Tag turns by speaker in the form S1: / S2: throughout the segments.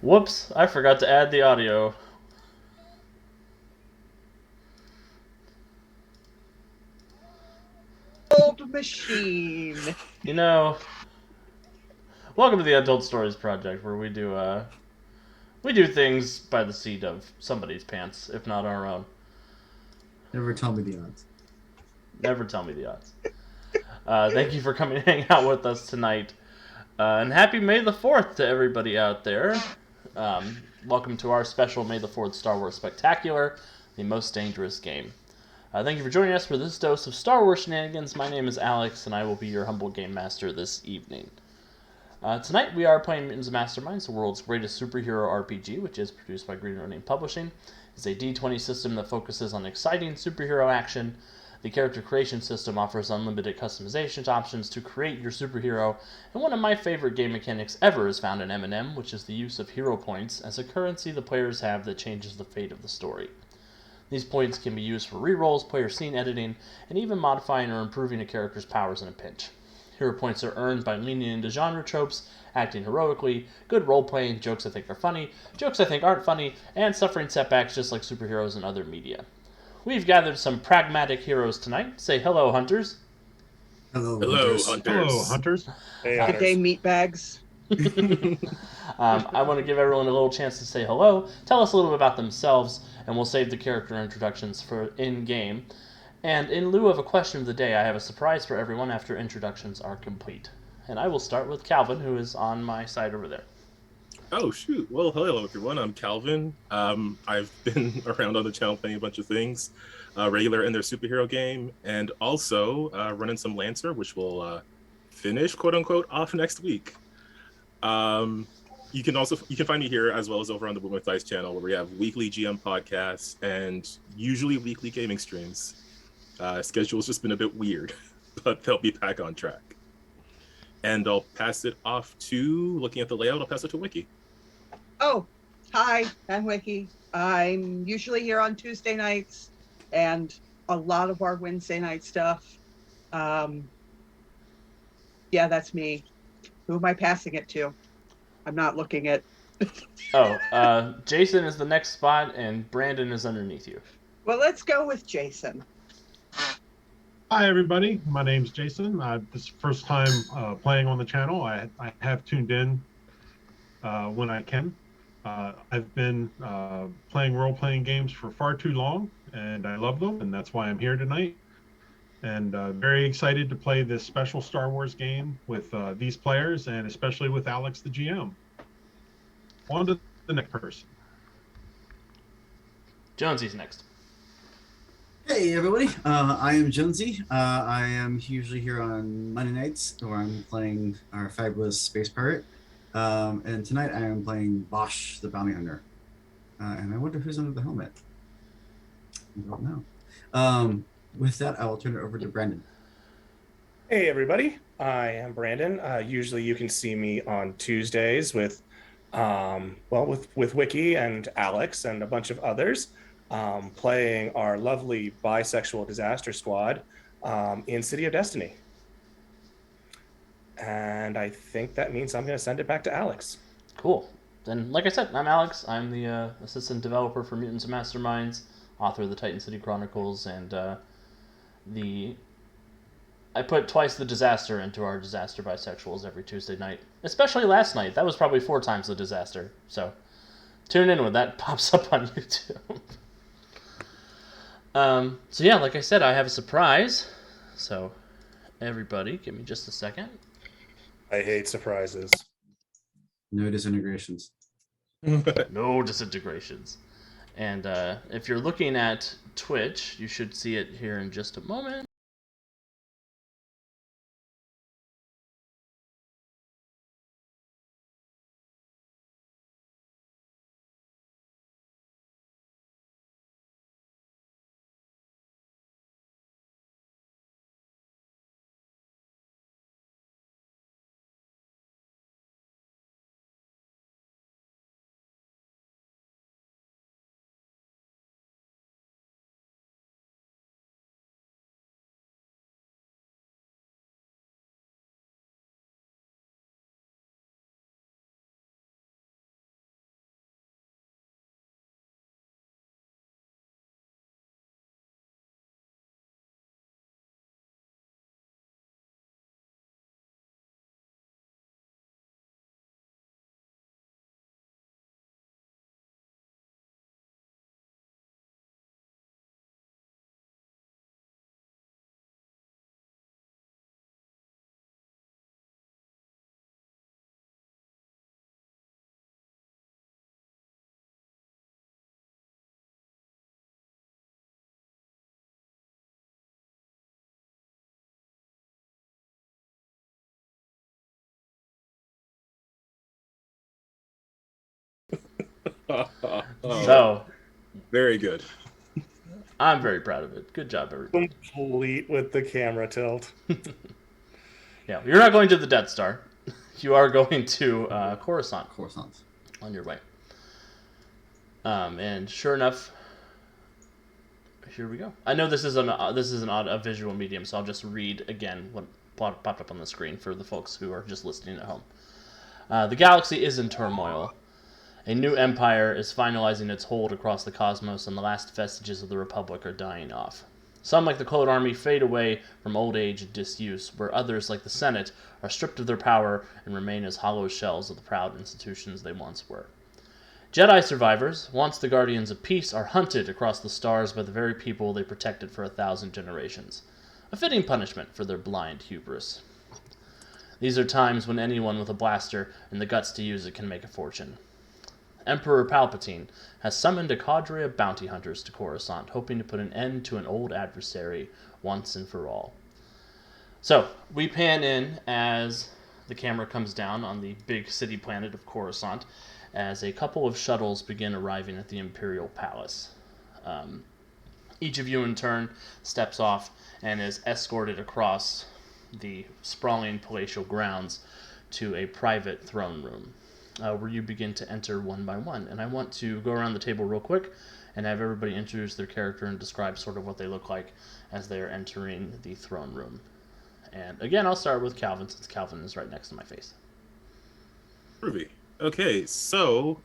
S1: Whoops, I forgot to add the audio.
S2: Old machine.
S1: You know, welcome to the Untold Stories Project, where we do things by the seat of somebody's pants, if not our own.
S3: Never tell me the odds.
S1: Never tell me the odds. Thank you for coming to hang out with us tonight. And happy May the 4th to everybody out there. Welcome to our special May the 4th Star Wars Spectacular, the most dangerous game. Thank you for joining us for this dose of Star Wars shenanigans. My name is Alex, and I will be your humble game master this evening. Tonight we are playing Mutants and Masterminds, the world's greatest superhero RPG, which is produced by Green Ronin Publishing. It's a D20 system that focuses on exciting superhero action. The character creation system offers unlimited customization options to create your superhero, and one of my favorite game mechanics ever is found in M&M, which is the use of hero points as a currency the players have that changes the fate of the story. These points can be used for rerolls, player scene editing, and even modifying or improving a character's powers in a pinch. Hero points are earned by leaning into genre tropes, acting heroically, good role-playing, jokes I think are funny, jokes I think aren't funny, and suffering setbacks just like superheroes in other media. We've gathered some pragmatic heroes tonight. Say hello, hunters.
S3: Hello,
S4: Hello,
S3: hunters.
S4: hunters.
S5: Hello, hunters.
S4: Hey,
S2: Good day, meatbags.
S1: I want to give everyone a little chance to say hello, tell us a little bit about themselves, and we'll save the character introductions for in-game. And in lieu of a question of the day, I have a surprise for everyone after introductions are complete. And I will start with Calvin, who is on my side over there.
S4: Oh, shoot. Well, hello, everyone. I'm Calvin. I've been around on the channel playing a bunch of things, regular in their superhero game, and also running some Lancer, which will finish, quote unquote, off next week. You can find me here as well as over on the Boom with Dice channel, where we have weekly GM podcasts and usually weekly gaming streams. Schedule's just been a bit weird, but they'll be back on track. And I'll pass it off to, looking at the layout, I'll pass it to Wiki.
S2: Oh, hi, I'm Wiki. I'm usually here on Tuesday nights and a lot of our Wednesday night stuff. Yeah, that's me. Who am I passing it to? I'm not looking at.
S1: Jason is the next spot, and Brandon is underneath you.
S2: Well, let's go with Jason.
S5: Hi, everybody. My name's Jason. This is the first time playing on the channel. I have tuned in when I can. I've been playing role-playing games for far too long, and I love them, and that's why I'm here tonight. And very excited to play this special Star Wars game with these players, and especially with Alex, the GM. On to the next person.
S1: Jonesy's next.
S3: Hey, everybody. I am Jonesy. I am usually here on Monday nights, where I'm playing our fabulous space pirate. And tonight I am playing Bosch, the bounty hunter. And I wonder who's under the helmet. I don't know. With that, I will turn it over to Brandon.
S6: Hey everybody, I am Brandon. Usually you can see me on Tuesdays with Wiki and Alex and a bunch of others, playing our lovely bisexual disaster squad in City of Destiny. And I think that means I'm going to send it back to Alex.
S1: Cool. And like I said, I'm Alex. I'm the assistant developer for Mutants and Masterminds, author of the Titan City Chronicles, and I put twice the disaster into our disaster bisexuals every Tuesday night. Especially last night. That was probably 4 times the disaster. So tune in when that pops up on YouTube. So yeah, like I said, I have a surprise. So everybody, give me just a second.
S6: I hate surprises.
S3: No disintegrations.
S1: No disintegrations. And if you're looking at Twitch, you should see it here in just a moment. So,
S4: very good.
S1: I'm very proud of it. Good job, everybody.
S6: Complete with the camera tilt.
S1: Yeah, you're not going to the Death Star. You are going to Coruscant
S3: Coruscant.
S1: on your way. And sure enough, here we go. I know this is a visual medium, so I'll just read again what popped up on the screen for the folks who are just listening at home. The galaxy is in turmoil. A new empire is finalizing its hold across the cosmos, and the last vestiges of the Republic are dying off. Some, like the Clone Army, fade away from old age and disuse, where others, like the Senate, are stripped of their power and remain as hollow shells of the proud institutions they once were. Jedi survivors, once the guardians of peace, are hunted across the stars by the very people they protected for 1,000 generations. A fitting punishment for their blind hubris. These are times when anyone with a blaster and the guts to use it can make a fortune. Emperor Palpatine has summoned a cadre of bounty hunters to Coruscant, hoping to put an end to an old adversary once and for all. So, we pan in as the camera comes down on the big city planet of Coruscant, as a couple of shuttles begin arriving at the Imperial Palace. Each of you in turn steps off and is escorted across the sprawling palatial grounds to a private throne room, where you begin to enter one by one. And I want to go around the table real quick and have everybody introduce their character and describe sort of what they look like as they are entering the throne room. And again, I'll start with Calvin, since Calvin is right next to my face.
S4: Groovy. Okay, so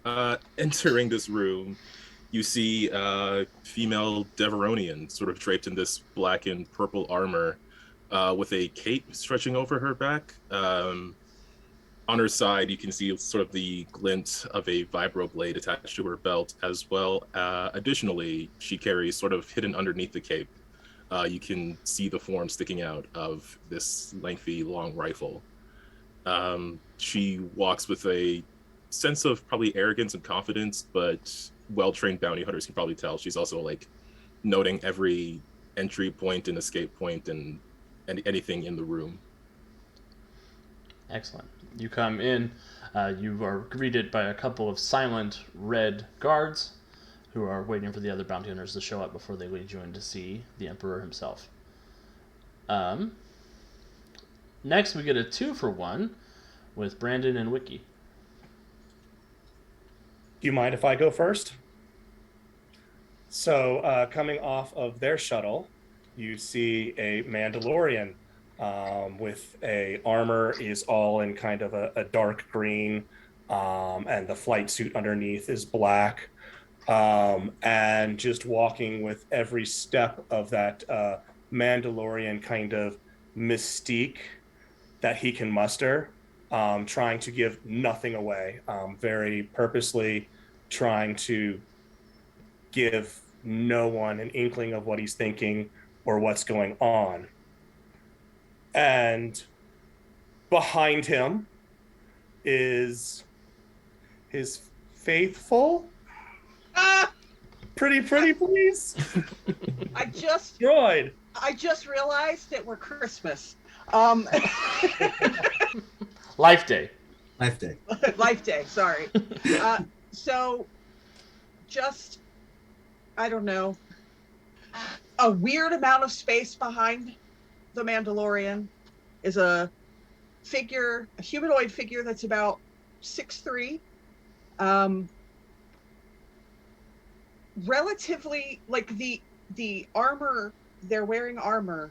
S4: entering this room, you see a female Deveronian sort of draped in this black and purple armor with a cape stretching over her back. On her side, you can see sort of the glint of a vibroblade attached to her belt as well. Additionally, she carries sort of hidden underneath the cape. You can see the form sticking out of this lengthy, long rifle. She walks with a sense of probably arrogance and confidence, but well-trained bounty hunters can probably tell she's also like noting every entry point and escape point and anything in the room.
S1: Excellent. You come in, you are greeted by a couple of silent red guards who are waiting for the other bounty hunters to show up before they lead you in to see the Emperor himself. Next, we get a 2-for-1 with Brandon and Wiki.
S6: Do you mind if I go first? So coming off of their shuttle, you see a Mandalorian with a armor is all in kind of a dark green, and the flight suit underneath is black, and just walking with every step of that Mandalorian kind of mystique that he can muster, trying to give nothing away, very purposely trying to give no one an inkling of what he's thinking or what's going on. And behind him is his faithful. Pretty, please.
S2: I just
S6: Droid.
S2: realized that we're Christmas.
S1: Life Day.
S3: Life Day.
S2: Life Day, sorry. So just, I don't know, a weird amount of space behind the Mandalorian is a humanoid figure that's about 6'3", relatively, like the armor, they're wearing armor,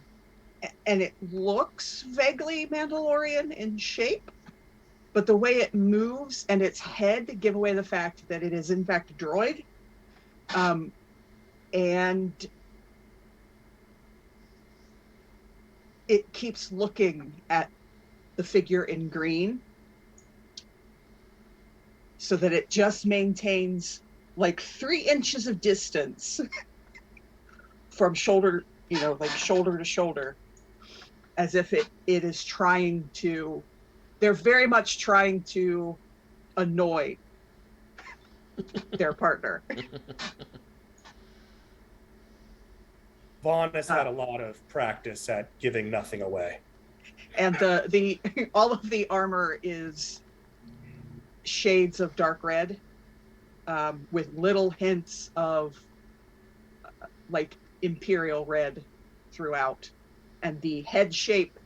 S2: and it looks vaguely Mandalorian in shape, but the way it moves and its head give away the fact that it is in fact a droid. And it keeps looking at the figure in green so that it just maintains like 3 inches of distance from shoulder, like shoulder to shoulder, as if it is trying to, they're very much trying to annoy their partner.
S6: Vaughn has had a lot of practice at giving nothing away.
S2: And the all of the armor is shades of dark red. with little hints of like Imperial red throughout. And the head shape,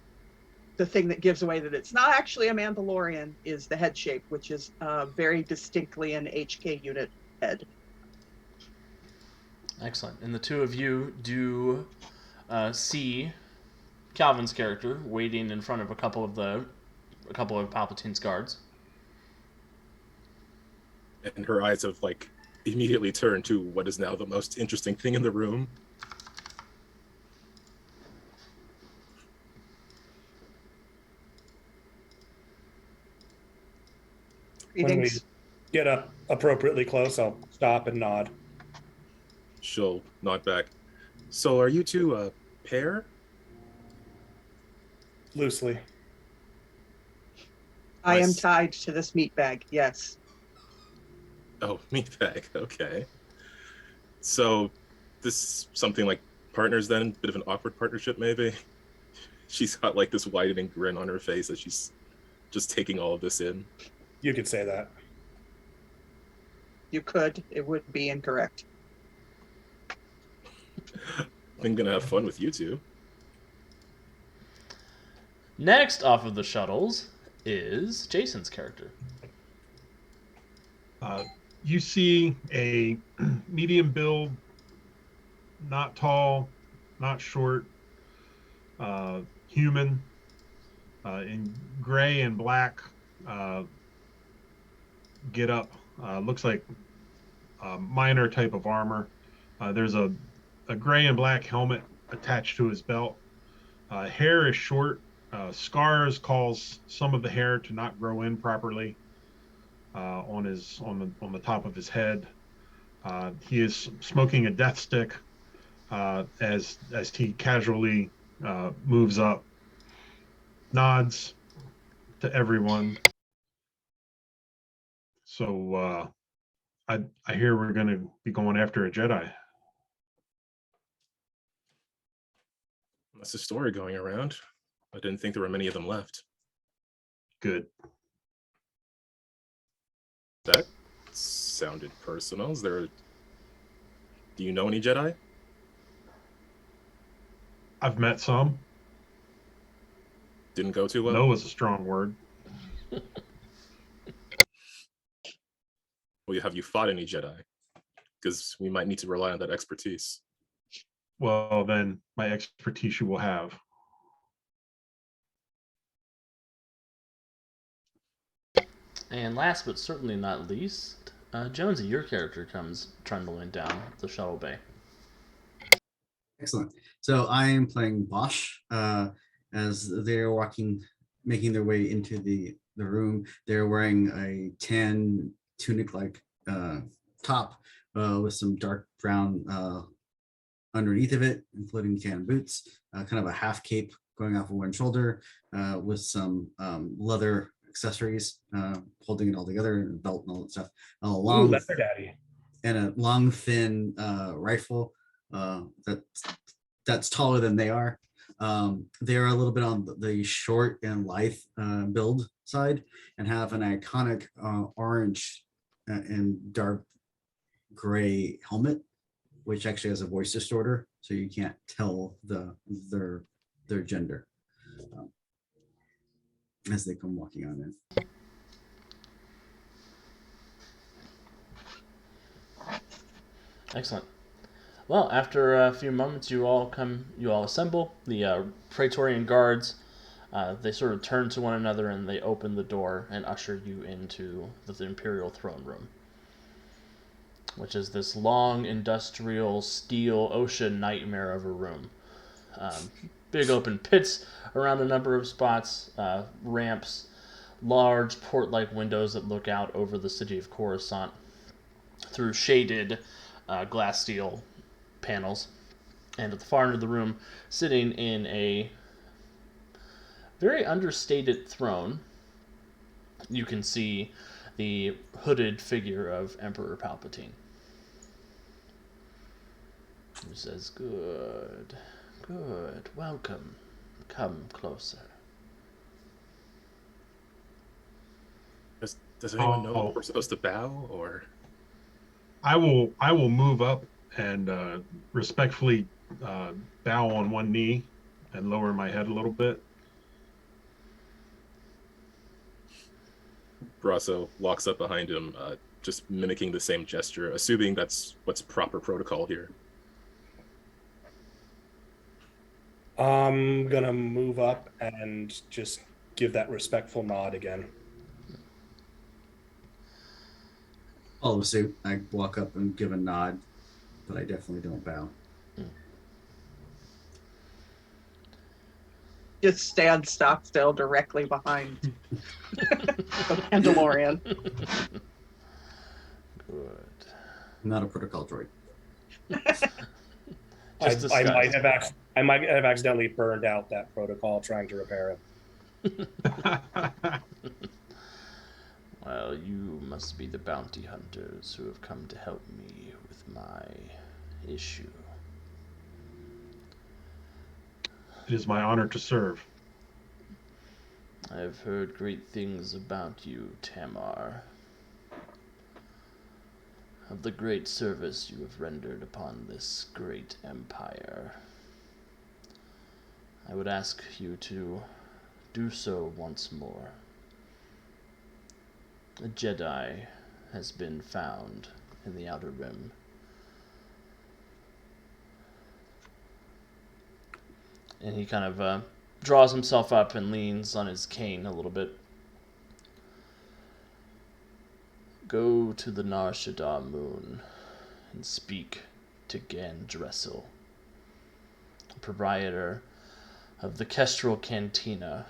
S2: the thing that gives away that it's not actually a Mandalorian, is the head shape, which is very distinctly an HK unit head.
S1: Excellent. And the two of you do see Calvin's character waiting in front of a couple of Palpatine's guards.
S4: And her eyes have like immediately turned to what is now the most interesting thing in the room.
S6: When we get up appropriately close, I'll stop and nod.
S4: She'll nod back. So are you two a pair?
S6: Loosely.
S2: I am
S4: Nice.
S2: tied to this meat bag, yes.
S4: Oh, meat bag. Okay. So this is something like partners then? Bit of an awkward partnership maybe? She's got like this widening grin on her face as she's just taking all of this in.
S6: You could say that.
S2: You could. It would be incorrect.
S4: I'm gonna have fun with you two.
S1: Next off of the shuttles is Jason's character.
S5: You see a medium build, not tall, not short, human, in gray and black get up. Looks like a minor type of armor. There's a gray and black helmet attached to his belt. Hair is short. Scars cause some of the hair to not grow in properly on the top of his head. He is smoking a death stick as he casually moves up, nods to everyone. So I hear we're going to be going after a Jedi.
S4: That's a story going around. I didn't think there were many of them left.
S5: Good.
S4: That sounded personal. Do you know any Jedi?
S5: I've met some.
S4: Didn't go too well?
S5: No is a strong word.
S4: Well, have you fought any Jedi? Because we might need to rely on that expertise.
S5: Well, then my expertise you will have.
S1: And last but certainly not least, Jonesy, your character comes trundling down the shuttle bay.
S3: Excellent. So I am playing Bosch as they're making their way into the room. They're wearing a tan tunic-like top with some dark brown underneath of it, including tan boots, kind of a half cape going off of one shoulder with some leather accessories holding it all together, and a belt and all that stuff.
S6: Ooh, leather daddy.
S3: And a long, thin rifle that's taller than they are. They're a little bit on the short and lithe build side, and have an iconic orange and dark gray helmet, which actually has a voice distorter, so you can't tell their gender as they come walking on in.
S1: Excellent. Well, after a few moments, you all assemble. The Praetorian guards, they sort of turn to one another and they open the door and usher you into the Imperial Throne Room, which is this long industrial steel ocean nightmare of a room. Big open pits around a number of spots, ramps, large port-like windows that look out over the city of Coruscant through shaded glass steel panels. And at the far end of the room, sitting in a very understated throne, you can see the hooded figure of Emperor Palpatine. He says, "Good, welcome. Come closer."
S4: Does anyone know if we're supposed to bow or?
S5: I will move up and respectfully bow on one knee and lower my head a little bit.
S4: Brasso walks up behind him, just mimicking the same gesture, assuming that's what's proper protocol here.
S6: I'm gonna move up and just give that respectful nod again.
S3: Follow suit. I walk up and give a nod, but I definitely don't bow.
S2: Just stand stock still directly behind the Mandalorian.
S1: Good.
S3: I'm not a protocol droid.
S6: I might have accidentally burned out that protocol trying to repair it.
S1: Well, you must be the bounty hunters who have come to help me with my issue.
S5: It is my honor to serve.
S1: I have heard great things about you, Tamar. Of the great service you have rendered upon this great empire. I would ask you to do so once more. A Jedi has been found in the Outer Rim. And he kind of draws himself up and leans on his cane a little bit. Go to the Nar Shaddaa moon and speak to Gan Dressel, proprietor of the Kestrel Cantina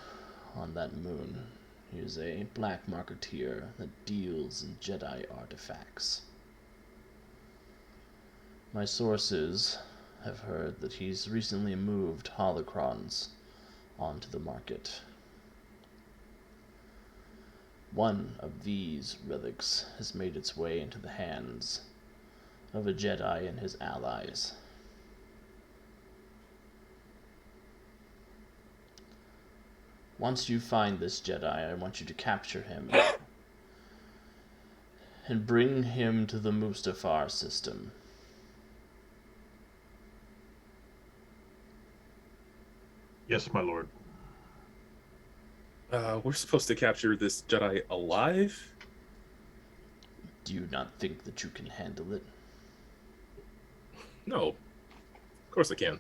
S1: on that moon. He is a black marketeer that deals in Jedi artifacts. My sources have heard that he's recently moved holocrons onto the market. One of these relics has made its way into the hands of a Jedi and his allies. Once you find this Jedi, I want you to capture him and bring him to the Mustafar system.
S5: Yes, my lord.
S4: We're supposed to capture this Jedi alive?
S1: Do you not think that you can handle it?
S4: No. Of course I can.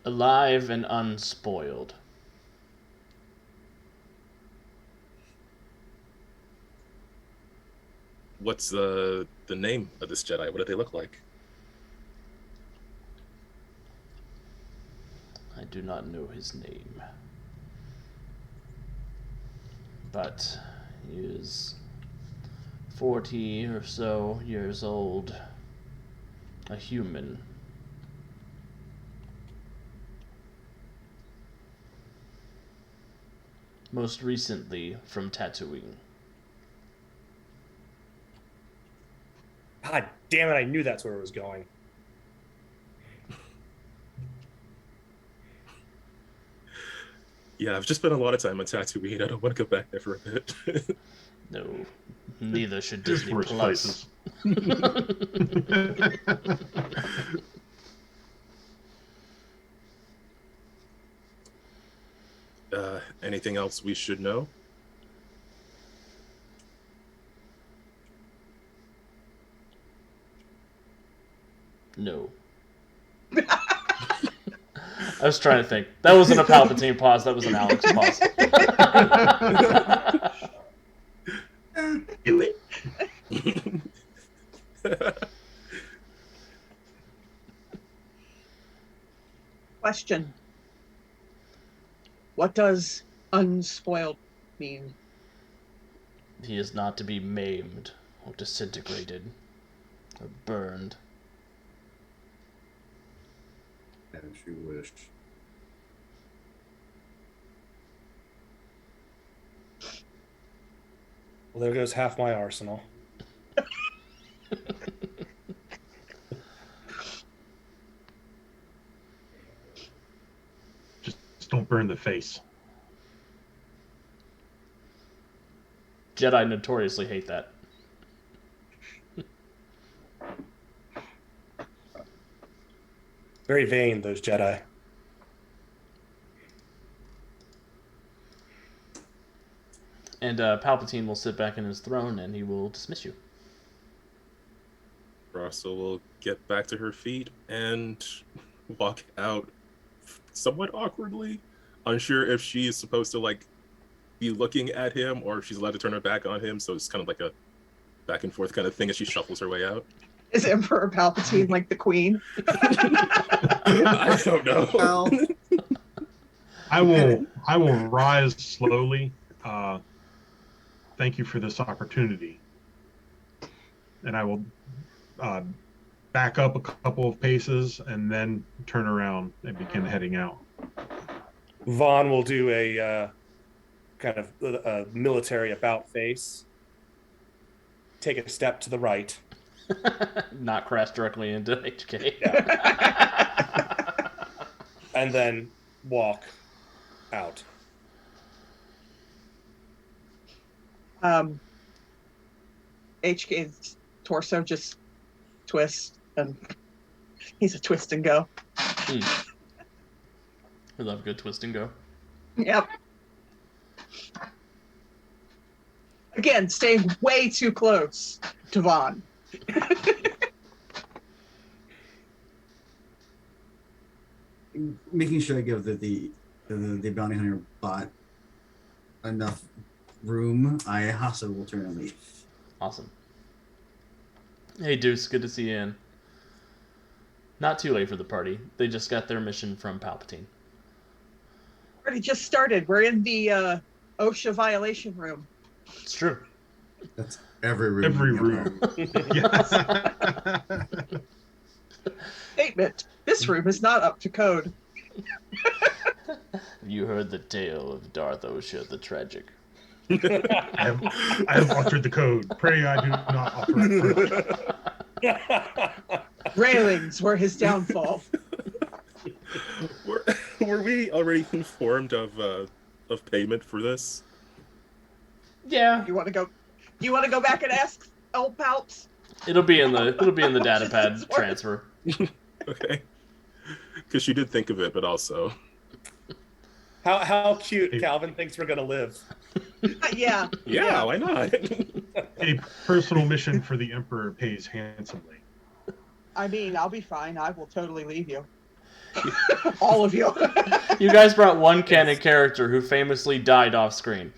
S1: Alive and unspoiled.
S4: What's the name of this Jedi? What do they look like?
S1: I do not know his name. But he is 40 or so years old. A human. Most recently from Tatooine.
S6: God damn it, I knew that's where it was going.
S4: Yeah, I've just spent a lot of time on Tatooine. I don't want to go back there for a bit.
S1: No, neither should
S5: There's
S1: Disney
S5: worse
S1: Plus.
S5: places.
S4: Anything else we should know?
S1: No. I was trying to think. That wasn't a Palpatine pause. That was an Alex pause.
S3: Do it.
S2: Question. What does unspoiled mean?
S1: He is not to be maimed or disintegrated or burned.
S3: As you wish.
S6: Well, there goes half my arsenal.
S5: Just don't burn the face.
S1: Jedi notoriously hate that.
S6: Very vain, those Jedi.
S1: And Palpatine will sit back in his throne and he will dismiss you.
S4: Russell will get back to her feet and walk out somewhat awkwardly, unsure if she is supposed to like be looking at him or if she's allowed to turn her back on him. So it's kind of like a back and forth kind of thing as she shuffles her way out.
S2: Is Emperor Palpatine like the queen?
S4: I don't know.
S3: Well,
S5: I will rise slowly. Thank you for this opportunity. And I will back up a couple of paces and then turn around and begin heading out.
S6: Vaughn will do a kind of a military about face. Take a step to the right.
S1: Not crash directly into HK.
S6: And then walk out.
S2: HK's torso just twists, and he's a twist and go.
S1: We love a good twist and go.
S2: Yep. Again, staying way too close to Vaughn.
S3: making sure I give the bounty hunter bot enough room, I also will turn and leave.
S1: Awesome. Hey Deuce, good to see you in. Not too late for the party. They just got their mission from Palpatine.
S2: Already just started. We're in the OSHA violation room.
S1: It's true.
S3: That's every room.
S5: Every room. Yes.
S2: Statement. This room is not up to code.
S1: You heard the tale of Darth Osha the Tragic.
S5: I have altered the code. Pray I do not alter it.
S2: Railings were his downfall.
S4: Were we already informed of payment for this?
S1: Yeah,
S2: You want to go? You want to go back and ask old Palps?
S1: it'll be in the data pad transfer.
S4: Okay. Because she did think of it, but also.
S6: How cute Calvin thinks we're gonna live.
S2: Yeah.
S4: Yeah, why not?
S5: A personal mission for the Emperor pays handsomely.
S2: I mean, I'll be fine. I will totally leave you. All of you.
S1: You guys brought one canon character who famously died off screen.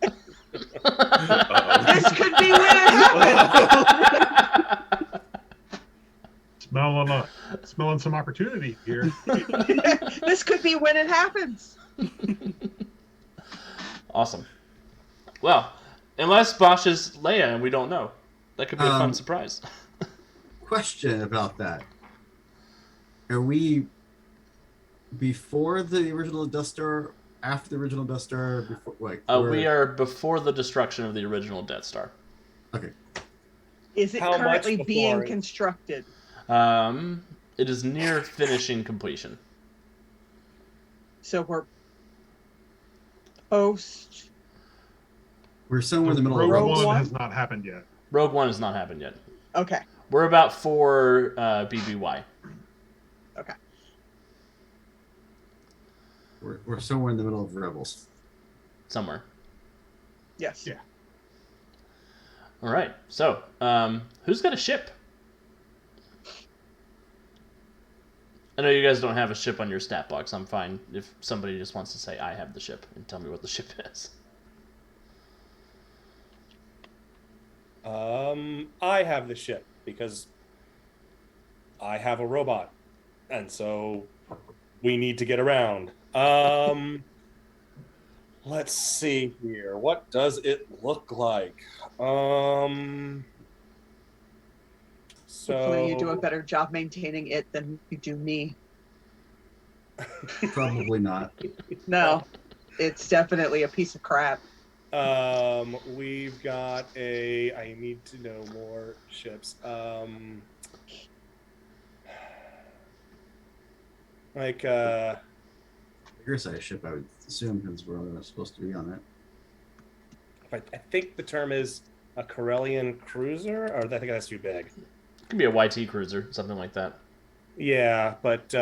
S2: This could be when it happens.
S5: Smelling some opportunity here.
S2: This could be when it happens.
S1: Awesome. Well, unless Bosch is Leia and we don't know. That could be a fun surprise.
S3: Question about that. Are we before the original Death Star, after the original Death Star? Before,
S1: We are before the destruction of the original Death Star.
S3: Okay.
S2: Is it
S6: How much
S2: currently being
S6: before?
S2: constructed?
S1: It is near finishing completion.
S2: So we're post.
S3: We're somewhere in the middle
S5: Rogue
S3: of
S2: Rogue
S5: One
S2: One?
S5: has not happened yet.
S1: Rogue One has not happened yet.
S2: Okay.
S1: We're about 4 BBY.
S2: Okay.
S3: We're somewhere in the middle of Rebels.
S1: Somewhere.
S2: Yes.
S5: Yeah.
S1: All right. So, who's got a ship? I know you guys don't have a ship on your stat box. I'm fine if somebody just wants to say, I have the ship, and tell me what the ship is.
S6: I have the ship because I have a robot, and so we need to get around. Let's see here. What does it look like?
S2: Hopefully
S6: So
S2: you do a better job maintaining it than you do me.
S3: Probably not.
S2: No. It's definitely a piece of crap.
S6: We've got I need to know more ships.
S3: Bigger size ship, I would assume, because we're all supposed to be on it.
S6: I think the term is a Corellian cruiser, or I think that's too big.
S1: It could be a YT cruiser, something like that.
S6: Yeah, but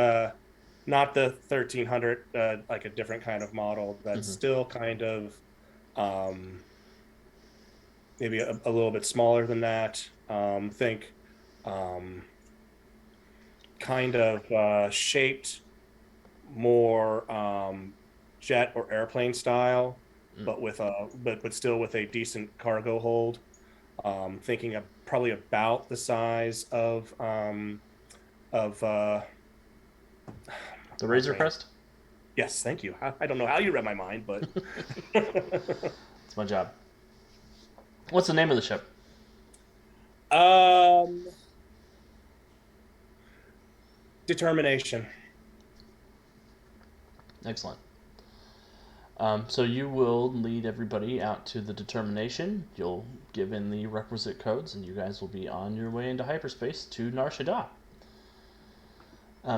S6: not the 1300, like a different kind of model that's still kind of maybe a little bit smaller than that. Think kind of shaped more jet or airplane style, but with a but still with a decent cargo hold. Thinking of probably about the size of
S1: The Razor Crest?
S6: Yes, thank you. I don't know how you read my mind, but
S1: It's my job. What's the name of the ship?
S6: Determination.
S1: Excellent. So you will lead everybody out to the Determination. You'll give in the requisite codes, and you guys will be on your way into hyperspace to Nar Shaddaa.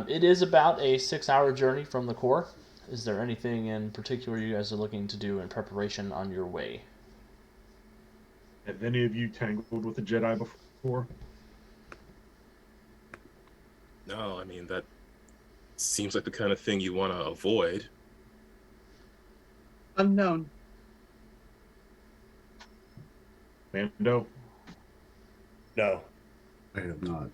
S1: It is about a 6-hour journey from the core. Is there anything in particular you guys are looking to do in preparation on your way?
S5: Have any of you tangled with a Jedi before?
S4: No, I mean, that seems like the kind of thing you want to avoid.
S2: Unknown.
S5: Mando?
S6: No.
S3: I have not.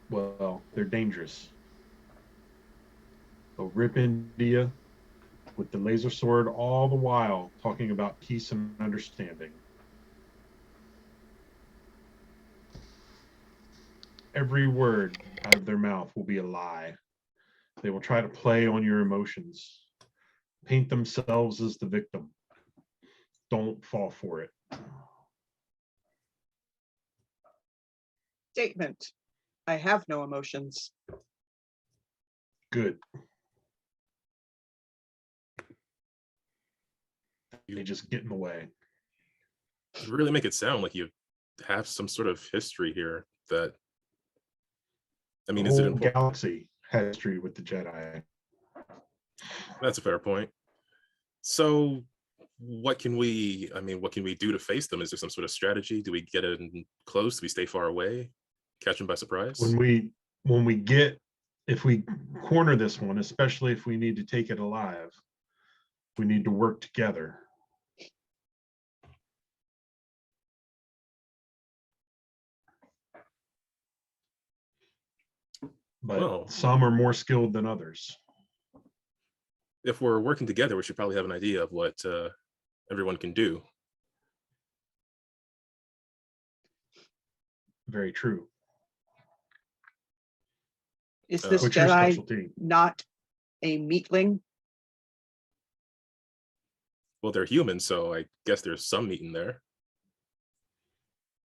S5: Well, they're dangerous. They'll rip India with the laser sword all the while talking about peace and understanding. Every word out of their mouth will be a lie. They will try to play on your emotions, paint themselves as the victim. Don't fall for it.
S2: Statement. I have no emotions.
S5: Good. They just get in the way.
S4: You really make it sound like you have some sort of history here that, I mean,
S5: The
S4: is it
S5: whole
S4: important?
S5: galaxy has history with the Jedi.
S4: That's a fair point. So what can we do to face them? Is there some sort of strategy? Do we get in close? Do we stay far away? Catch them by surprise?
S5: If we corner this one, especially if we need to take it alive, we need to work together. But
S4: Well,
S5: some are more skilled than others.
S4: if we're working together, we should probably have an idea of what everyone can do.
S5: Very true.
S2: Is this
S5: What's your
S2: Jedi
S5: specialty?
S2: not a meatling?
S4: Well, they're human, so I guess there's some meat in there.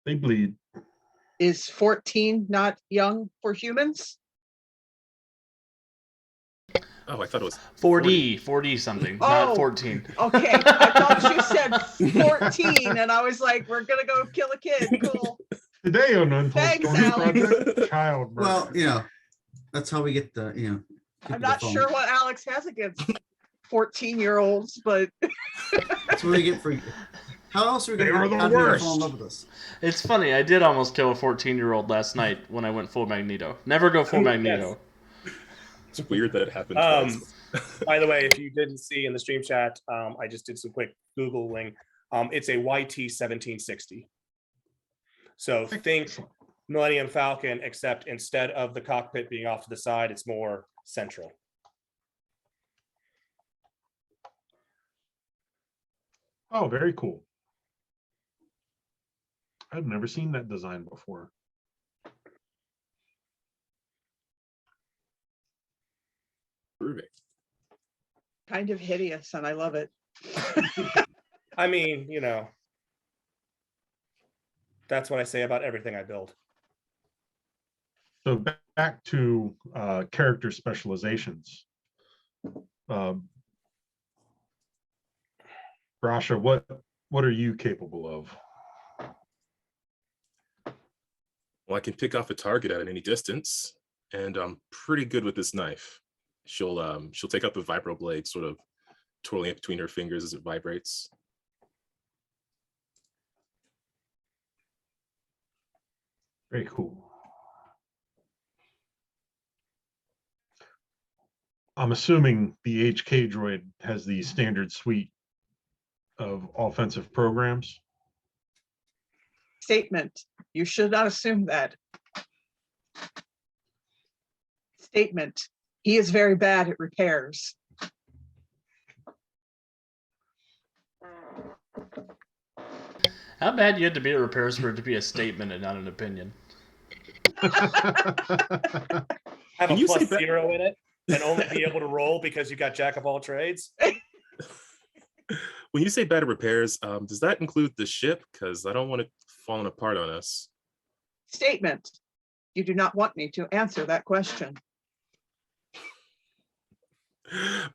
S5: They bleed.
S2: Is 14 not young for humans?
S4: Oh, I thought it was
S1: 40 something, not 14.
S2: Okay, I thought you said 14, and I was like, we're gonna go kill a kid. Cool.
S5: Today on Untold
S2: Thanks,
S5: Stories
S2: Alex.
S5: Project, child murder.
S3: Well, that's how we get the,
S2: I'm not sure what Alex has against 14-year-olds, but
S3: That's what we get for. How else are we
S5: They
S3: going
S5: are the
S3: to
S5: worst.
S3: fall in love with us?
S1: It's funny, I did almost kill a 14-year-old last night when I went full Magneto. Never go full Magneto.
S4: It's weird that it happened twice.
S6: By the way, if you didn't see in the stream chat, I just did some quick Googling. It's a YT 1760. So think Millennium Falcon, except instead of the cockpit being off to the side, it's more central.
S5: Oh, very cool. I've never seen that design before.
S4: Proving.
S2: kind of hideous, and I love it.
S6: I mean, that's what I say about everything I build.
S5: So back to character specializations. Rasha, what are you capable of?
S4: Well, I can pick off a target at any distance, and I'm pretty good with this knife. She'll take out the vibro blade, sort of twirling it between her fingers as it vibrates.
S5: Very cool. I'm assuming the HK droid has the standard suite of offensive programs.
S2: Statement. You should not assume that. Statement. He is very bad at repairs.
S1: How bad you had to be at repairs for it to be a statement and not an opinion?
S6: Have
S4: Can
S6: a
S4: you
S6: plus
S4: say
S6: 0 in it and only be able to roll because you got jack of all trades.
S4: When you say bad at repairs, does that include the ship? Because I don't want it falling apart on us.
S2: Statement. You do not want me to answer that question.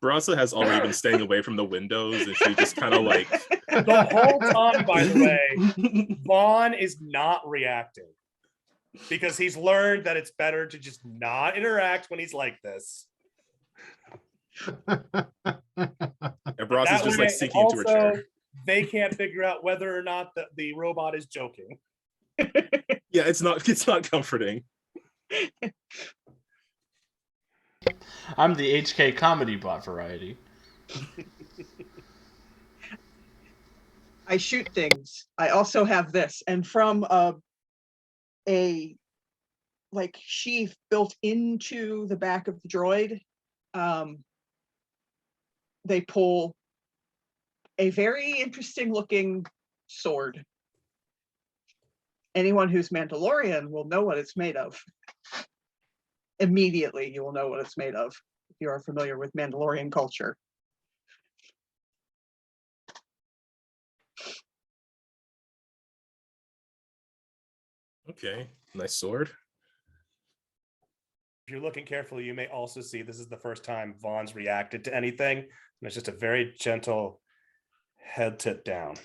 S4: Bronsa has already been staying away from the windows, and she just kind of like
S6: The whole time, by the way, Vaughn is not reacting because he's learned that it's better to just not interact when he's like this.
S4: And Bronsa's just like sinking into her chair.
S6: They can't figure out whether or not the robot is joking.
S4: Yeah, it's not comforting.
S1: I'm the HK comedy bot variety.
S2: I shoot things. I also have this, and from a like sheath built into the back of the droid, they pull a very interesting looking sword. Anyone who's Mandalorian will know what it's made of. Immediately, you will know what it's made of if you are familiar with Mandalorian culture.
S4: Okay, nice sword.
S6: If you're looking carefully, you may also see this is the first time Vaughn's reacted to anything. And it's just a very gentle head tip down.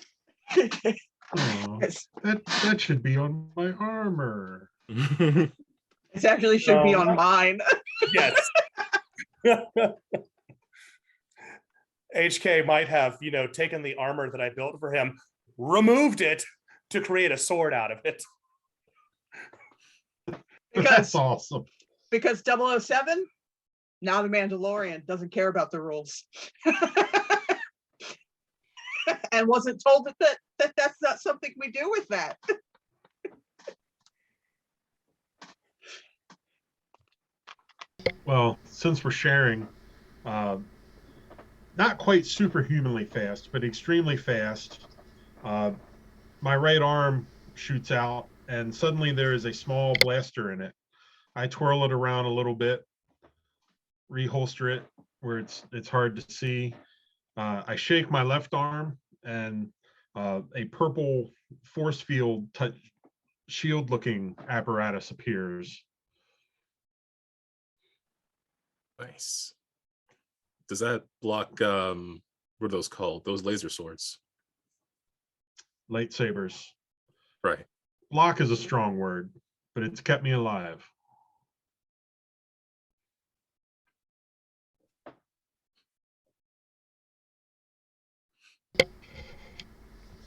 S5: Oh, that should be on my armor.
S2: It actually should be on mine.
S6: Yes. HK might have, taken the armor that I built for him, removed it to create a sword out of it.
S5: That's awesome.
S2: Because 007, now the Mandalorian, doesn't care about the rules. And wasn't told that that's not something we do with that.
S5: Well, since we're sharing, not quite superhumanly fast, but extremely fast, my right arm shoots out, and suddenly there is a small blaster in it. I twirl it around a little bit, reholster it where it's hard to see. I shake my left arm, and a purple force field shield-looking apparatus appears.
S4: Nice. Does that block what are those called? Those laser swords.
S5: Lightsabers.
S4: Right.
S5: Block is a strong word, but it's kept me alive.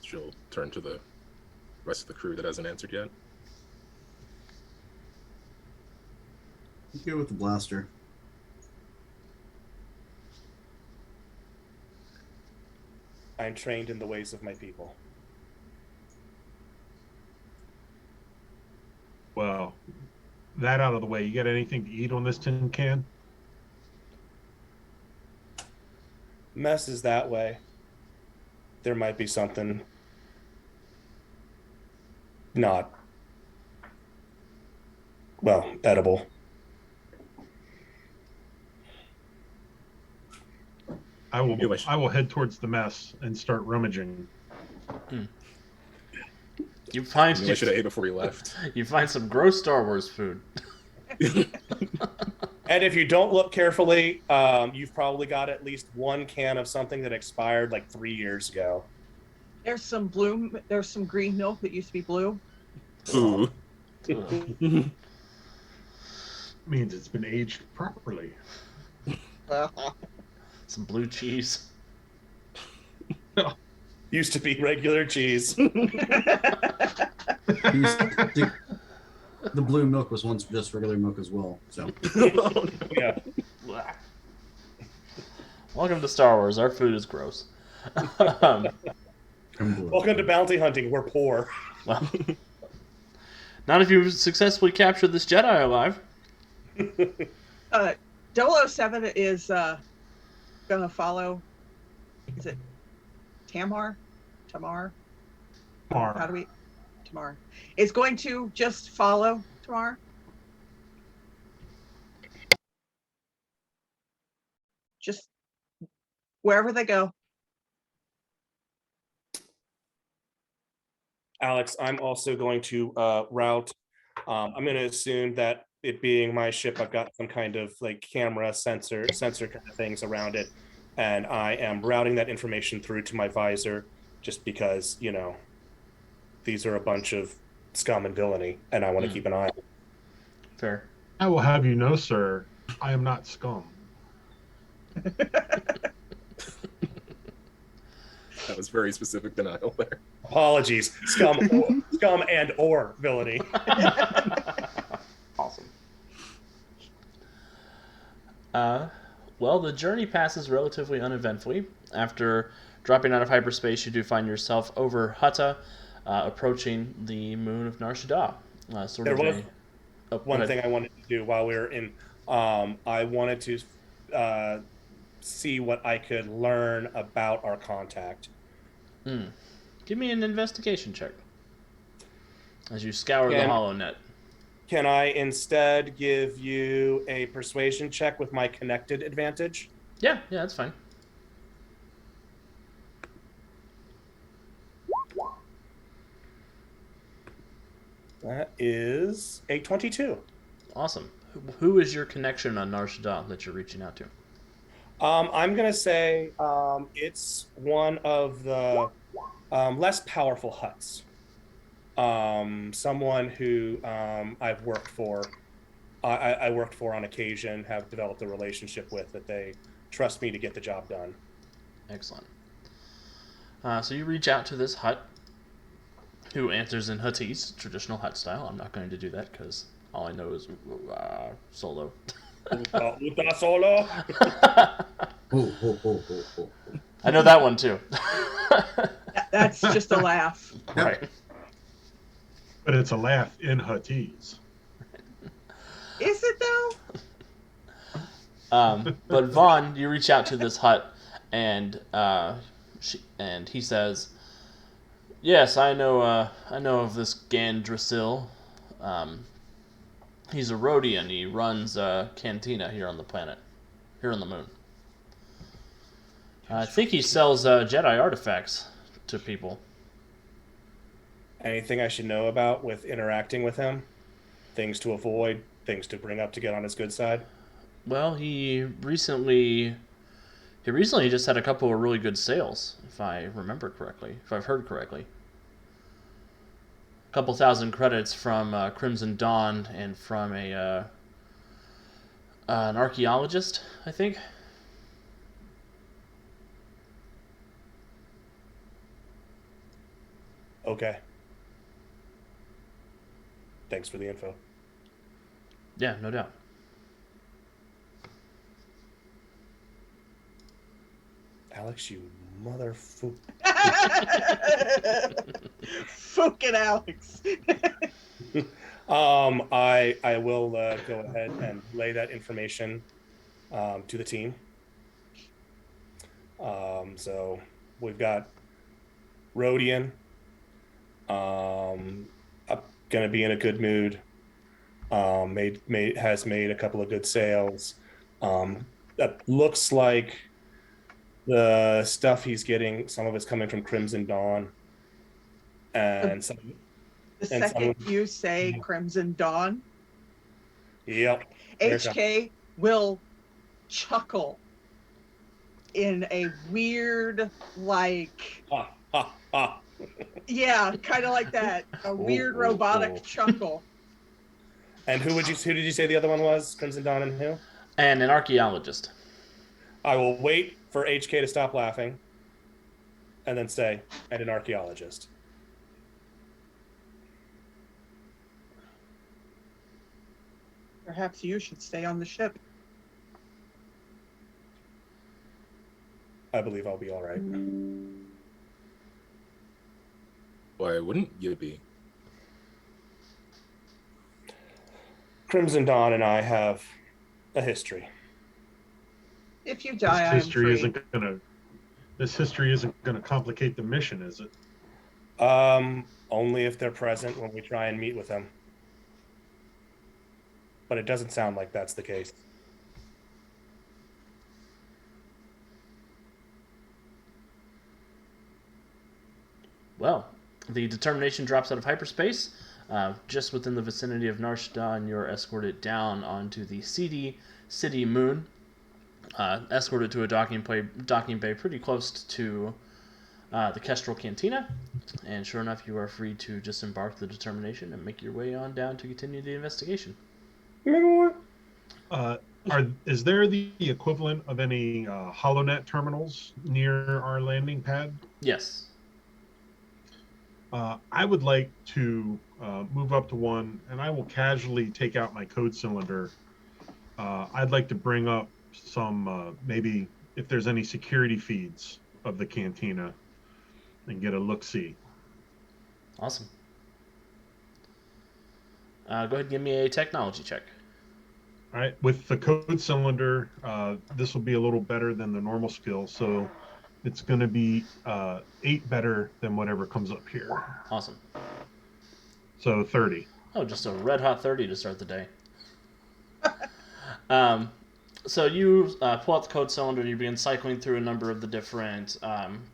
S4: She'll turn to the rest of the crew that hasn't answered yet.
S3: Go with the blaster.
S6: I'm trained in the ways of my people.
S5: Well, that out of the way. You got anything to eat on this tin can?
S6: Mess is that way. There might be something not, edible.
S5: I will head towards the mess and start rummaging.
S1: You find
S4: I should have ate before we left.
S1: You find some gross Star Wars food.
S6: And if you don't look carefully, you've probably got at least one can of something that expired like 3 years ago.
S2: There's some green milk that used to be blue.
S4: Ooh.
S5: Means it's been aged properly.
S1: Some blue cheese.
S6: Used to be regular cheese.
S3: The blue milk was once just regular milk as well. So
S6: Yeah.
S1: Welcome to Star Wars. Our food is gross. um,
S6: Welcome to bounty hunting. We're poor.
S1: well, not if you successfully captured this Jedi alive.
S2: 007 is gonna follow. Is it Tamar? Tamar? How do we? Tamar is going to just follow Tamar. Just wherever they go.
S6: Alex, I'm also going to route. I'm going to assume that it being my ship, I've got some kind of like camera sensor kind of things around it, and I am routing that information through to my visor, just because these are a bunch of scum and villainy, and I want to keep an eye on it.
S1: Fair.
S5: I will have you know, sir, I am not scum.
S4: That was very specific denial there.
S6: Apologies, scum and or villainy.
S1: Awesome. Well, the journey passes relatively uneventfully. After dropping out of hyperspace, you do find yourself over Hutta, approaching the moon of Nar Shaddaa.
S6: There was one thing I wanted to do while we were in. I wanted to see what I could learn about our contact.
S1: Give me an investigation check as you scour the HoloNet.
S6: Can I instead give you a persuasion check with my connected advantage?
S1: Yeah, that's fine.
S6: That is a 22.
S1: Awesome. Who is your connection on Nar Shaddaa that you're reaching out to?
S6: I'm going to say it's one of the less powerful huts. Someone who I've worked for, I worked for on occasion, have developed a relationship with, that they trust me to get the job done.
S1: Excellent. So you reach out to this hut, who answers in Huttese, traditional hut style. I'm not going to do that because all I know is solo.
S6: Uta solo.
S1: I know that one too.
S2: That's just a laugh.
S1: Right.
S5: But it's a laugh in Huttese.
S2: Is it though?
S1: But Vaughn, you reach out to this hut, and he says, "Yes, I know of this Gandrasil. He's a Rhodian. He runs a cantina here on the planet, here on the moon. I think he sells Jedi artifacts to people."
S6: Anything I should know about with interacting with him? Things to avoid, things to bring up to get on his good side?
S1: Well, he recently just had a couple of really good sales, if I remember correctly, if I've heard correctly. A couple thousand credits from Crimson Dawn and from an archaeologist, I think.
S6: Okay. Thanks for the info.
S1: Yeah, no doubt.
S6: Alex, you motherfucker.
S2: Fucking Alex.
S6: I will go ahead and lay that information to the team. So we've got Rhodian, going to be in a good mood. Has made a couple of good sales. That looks like the stuff he's getting, some of it's coming from Crimson Dawn, and some.
S2: The second you say Crimson Dawn,
S6: Yep.
S2: HK will chuckle in a weird, like,
S6: Ha, ha, ha.
S2: yeah, kind of like that, a weird robotic chuckle.
S6: And who did you say the other one was? Crimson Dawn and who?
S1: And an archaeologist.
S6: I will wait for HK to stop laughing, and then say, and an archaeologist.
S2: Perhaps you should stay on the ship.
S6: I believe I'll be all right.
S4: Why wouldn't you be?
S6: Crimson Dawn and I have a history.
S2: If you
S5: This
S2: die, I am
S5: history
S2: free.
S5: isn't gonna complicate the mission, is it?
S6: Only if they're present when we try and meet with them. But it doesn't sound like that's the case.
S1: Well, the determination drops out of hyperspace. Just within the vicinity of Nar Shaddaa, you're escorted down onto the CD City Moon. Escorted to a docking bay pretty close to the Kestrel Cantina. And sure enough, you are free to disembark the determination and make your way on down to continue the investigation.
S5: Is there the equivalent of any HoloNet terminals near our landing pad?
S1: Yes.
S5: I would like to move up to one, and I will casually take out my code cylinder. I'd like to bring up some, maybe if there's any security feeds of the cantina and get a look-see.
S1: Awesome. Go ahead and give me a technology check.
S5: All right, with the code cylinder, this will be a little better than the normal skill, so it's going to be 8 better than whatever comes up here.
S1: Awesome.
S5: So 30.
S1: Oh, just a red hot 30 to start the day. So you pull out the code cylinder and you begin cycling through a number of the different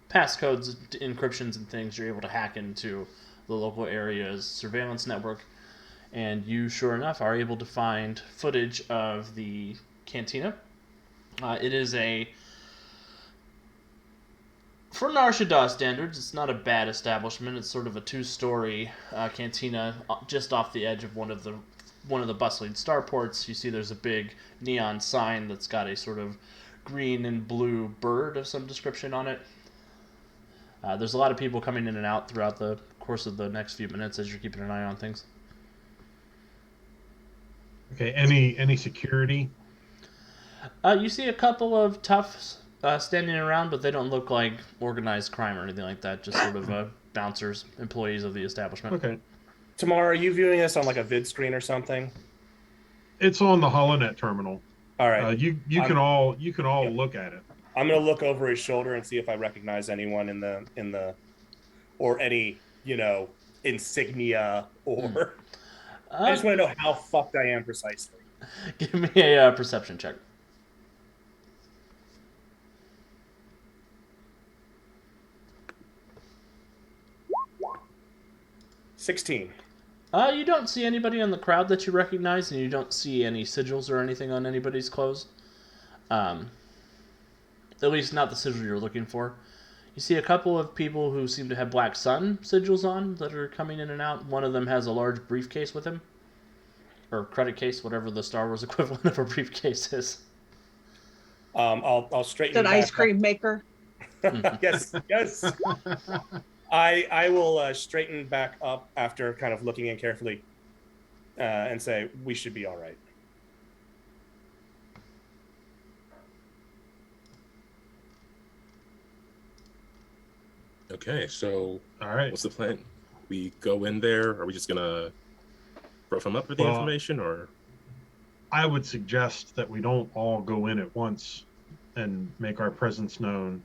S1: passcodes, encryptions, and things you're able to hack into the local area's surveillance network. And you, sure enough, are able to find footage of the cantina. It is for Nar Shaddaa standards, it's not a bad establishment. It's sort of a 2-story cantina just off the edge of one of the bustling starports. You see there's a big neon sign that's got a sort of green and blue bird of some description on it. There's a lot of people coming in and out throughout the course of the next few minutes as you're keeping an eye on things.
S5: Okay, any security?
S1: You see a couple of toughs standing around, but they don't look like organized crime or anything like that. Just sort of bouncers, employees of the establishment.
S5: Okay.
S6: Tamara, are you viewing this on like a vid screen or something?
S5: It's on the HoloNet terminal.
S6: All right.
S5: You can all look at it.
S6: I'm gonna look over his shoulder and see if I recognize anyone in the or any insignia or. I just want to know how fucked I am precisely.
S1: Give me a perception check.
S6: $16.
S1: You don't see anybody in the crowd that you recognize, and you don't see any sigils or anything on anybody's clothes. At least not the sigil you're looking for. You see a couple of people who seem to have Black Sun sigils on that are coming in and out. One of them has a large briefcase with him. Or credit case, whatever the Star Wars equivalent of a briefcase is.
S6: I'll straighten
S2: An
S6: back
S2: ice cream maker.
S6: Yes. I will straighten back up after kind of looking in carefully and say we should be all right.
S4: Okay, so
S5: All right.
S4: what's the plan? We go in there? Are we just gonna rough him up with the information, or?
S5: I would suggest that we don't all go in at once and make our presence known.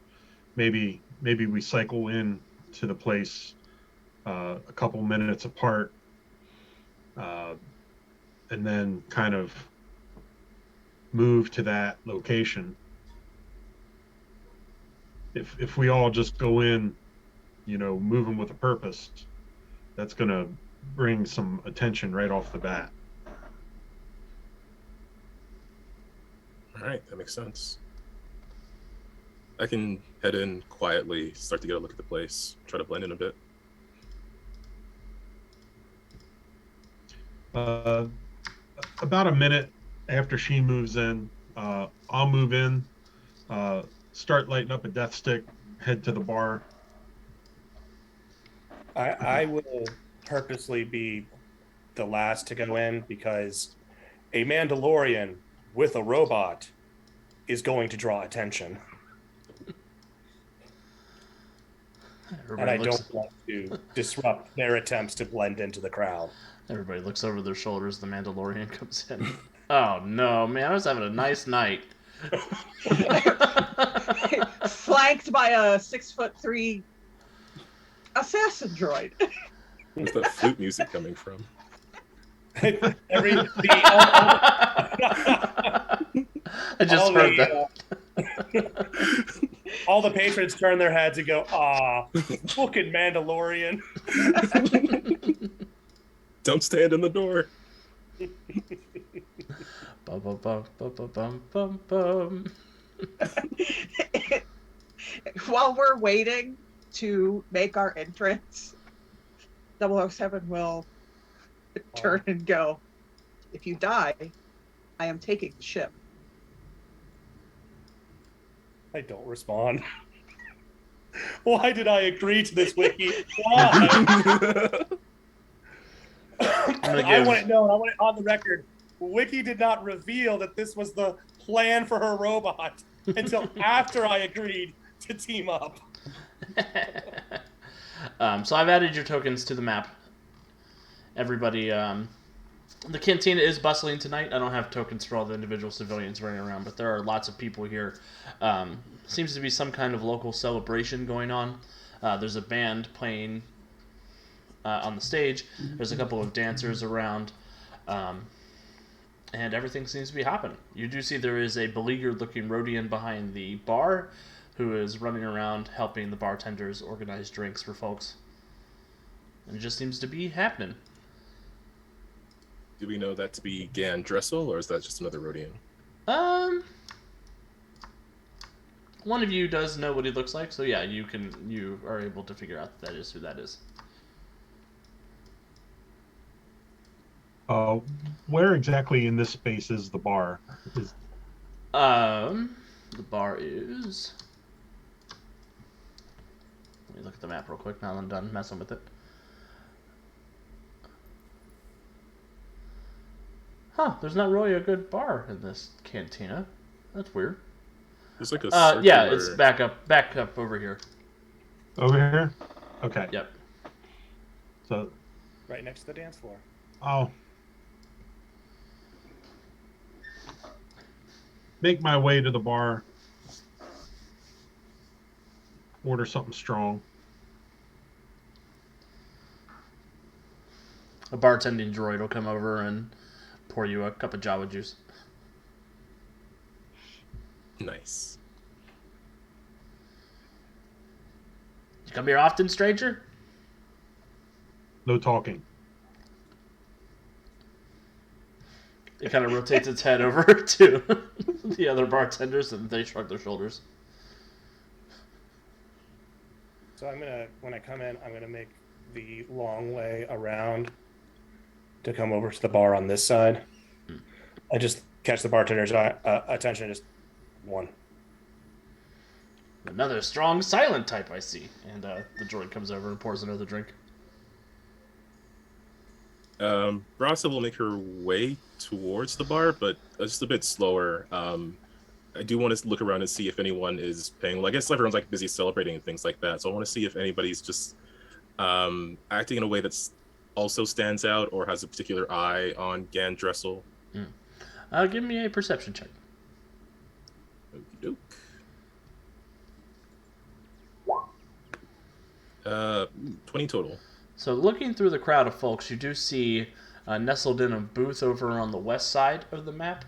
S5: Maybe we cycle in to the place a couple minutes apart, and then kind of move to that location. If we all just go in, moving with a purpose, that's going to bring some attention right off the bat.
S4: All right, that makes sense. I can head in quietly, start to get a look at the place, try to blend in a bit.
S5: About a minute after she moves in, I'll move in, start lighting up a death stick, head to the bar.
S6: I will purposely be the last to go in because a Mandalorian with a robot is going to draw attention. And I
S1: Everybody looks,
S6: don't want to disrupt their attempts to blend into the crowd.
S1: everybody looks over their shoulders. The Mandalorian comes in. Oh no, man! I was having a nice night.
S2: Flanked by a 6'3" assassin droid.
S4: Where's that flute music coming from?
S1: I just heard that.
S6: All the patrons turn their heads and go, "Ah, fucking Mandalorian."
S4: Don't stand in the door.
S1: Bum, bum, bum, bum, bum, bum, bum, bum.
S2: While we're waiting to make our entrance, 007 will turn and go, "If you die, I am taking the ship."
S6: I don't respond. Why did I agree to this, Wiki? Why? I want it known. I want it on the record. Wiki did not reveal that this was the plan for her robot until after I agreed to team up.
S1: So I've added your tokens to the map. Everybody, the cantina is bustling tonight. I don't have tokens for all the individual civilians running around, but there are lots of people here. Seems to be some kind of local celebration going on. There's a band playing on the stage. There's a couple of dancers around. And everything seems to be happening. You do see there is a beleaguered-looking Rhodian behind the bar who is running around helping the bartenders organize drinks for folks. And it just seems to be happening.
S4: Do we know that to be Gan Dressel, or is that just another Rhodian?
S1: One of you does know what he looks like, so yeah, you are able to figure out that is who that is.
S5: Where exactly in this space is the bar?
S1: The bar is... Let me look at the map real quick now that I'm done messing with it. Huh, there's not really a good bar in this cantina. That's weird.
S4: There's like a circular...
S1: Yeah, it's back up over here.
S5: Over here? Okay.
S1: Yep.
S5: So...
S6: Right next to the dance floor.
S5: I'll make my way to the bar. Order something strong.
S1: A bartending droid will come over and pour you a cup of Java juice.
S4: Nice.
S1: You come here often, stranger?
S5: No talking.
S1: It kind of rotates its head over to the other bartenders, and they shrug their shoulders.
S6: So when I come in, I'm gonna make the long way around to come over to the bar on this side. I just catch the bartender's attention, just one.
S1: Another strong silent type, I see. And the droid comes over and pours another drink.
S4: Brasa will make her way towards the bar, but just a bit slower. I do want to look around and see if anyone is paying. Well, I guess everyone's like busy celebrating and things like that. So I want to see if anybody's just acting in a way that's also stands out or has a particular eye on Gan Dressel.
S1: Give me a perception check.
S4: Okey doke. 20 total.
S1: So looking through the crowd of folks, you do see nestled in a booth over on the west side of the map.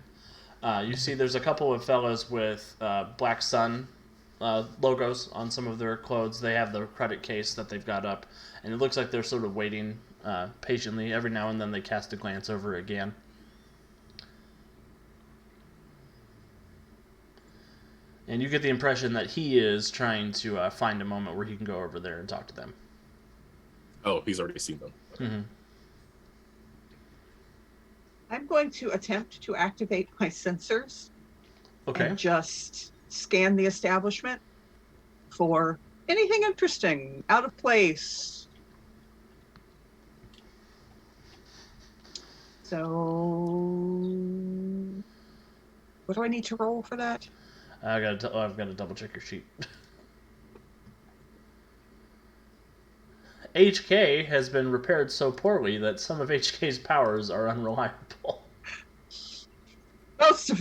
S1: You see there's a couple of fellas with Black Sun logos on some of their clothes. They have the credit case that they've got up, and it looks like they're sort of waiting patiently. Every now and then they cast a glance over again. And you get the impression that he is trying to find a moment where he can go over there and talk to them.
S4: Oh, he's already seen them.
S1: Mm-hmm.
S2: I'm going to attempt to activate my sensors.
S1: Okay.
S2: And just scan the establishment for anything interesting, out of place. So, what do I need to roll for that?
S1: I've got to double check your sheet. HK has been repaired so poorly that some of HK's powers are unreliable.
S2: Most of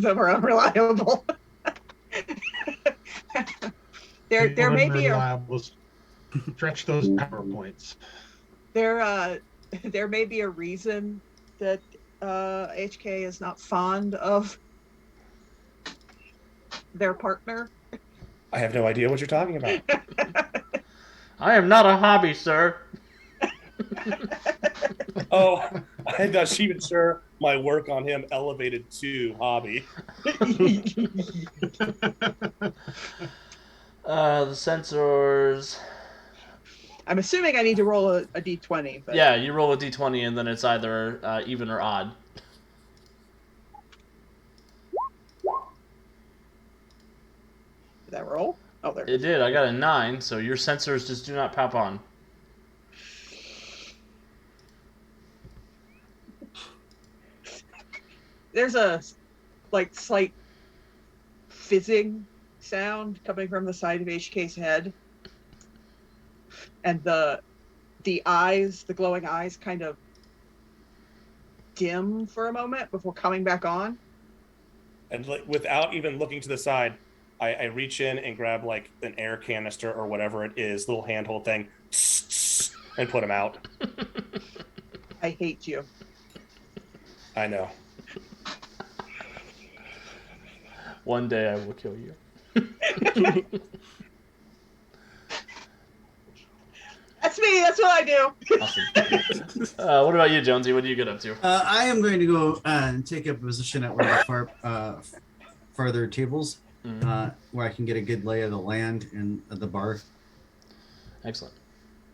S2: them are unreliable. there may be a
S5: Unreliable. Stretch those PowerPoints.
S2: there may be a reason that HK is not fond of their partner.
S6: I have no idea what you're talking about.
S1: I am not a hobby, sir.
S6: Oh, I'm not even sure my work on him elevated to hobby.
S1: The sensors.
S2: I'm assuming I need to roll a d20. But...
S1: Yeah, you roll a d20 and then it's either even or odd.
S2: Did that roll? Oh, there.
S1: It did. I got a 9, so your sensors just do not pop on.
S2: There's a slight fizzing sound coming from the side of HK's head, and the eyes, the glowing eyes, kind of dim for a moment before coming back on.
S6: And without even looking to the side, I reach in and grab like an air canister or whatever it is, little handhold thing, and put him out.
S2: I hate you.
S6: I know.
S1: One day I will kill you.
S2: That's me. That's what I do.
S1: Awesome. What about you, Jonesy? What do you get up to?
S3: I am going to go and take up a position at one of the farther tables, where I can get a good lay of the land and the bar.
S1: Excellent.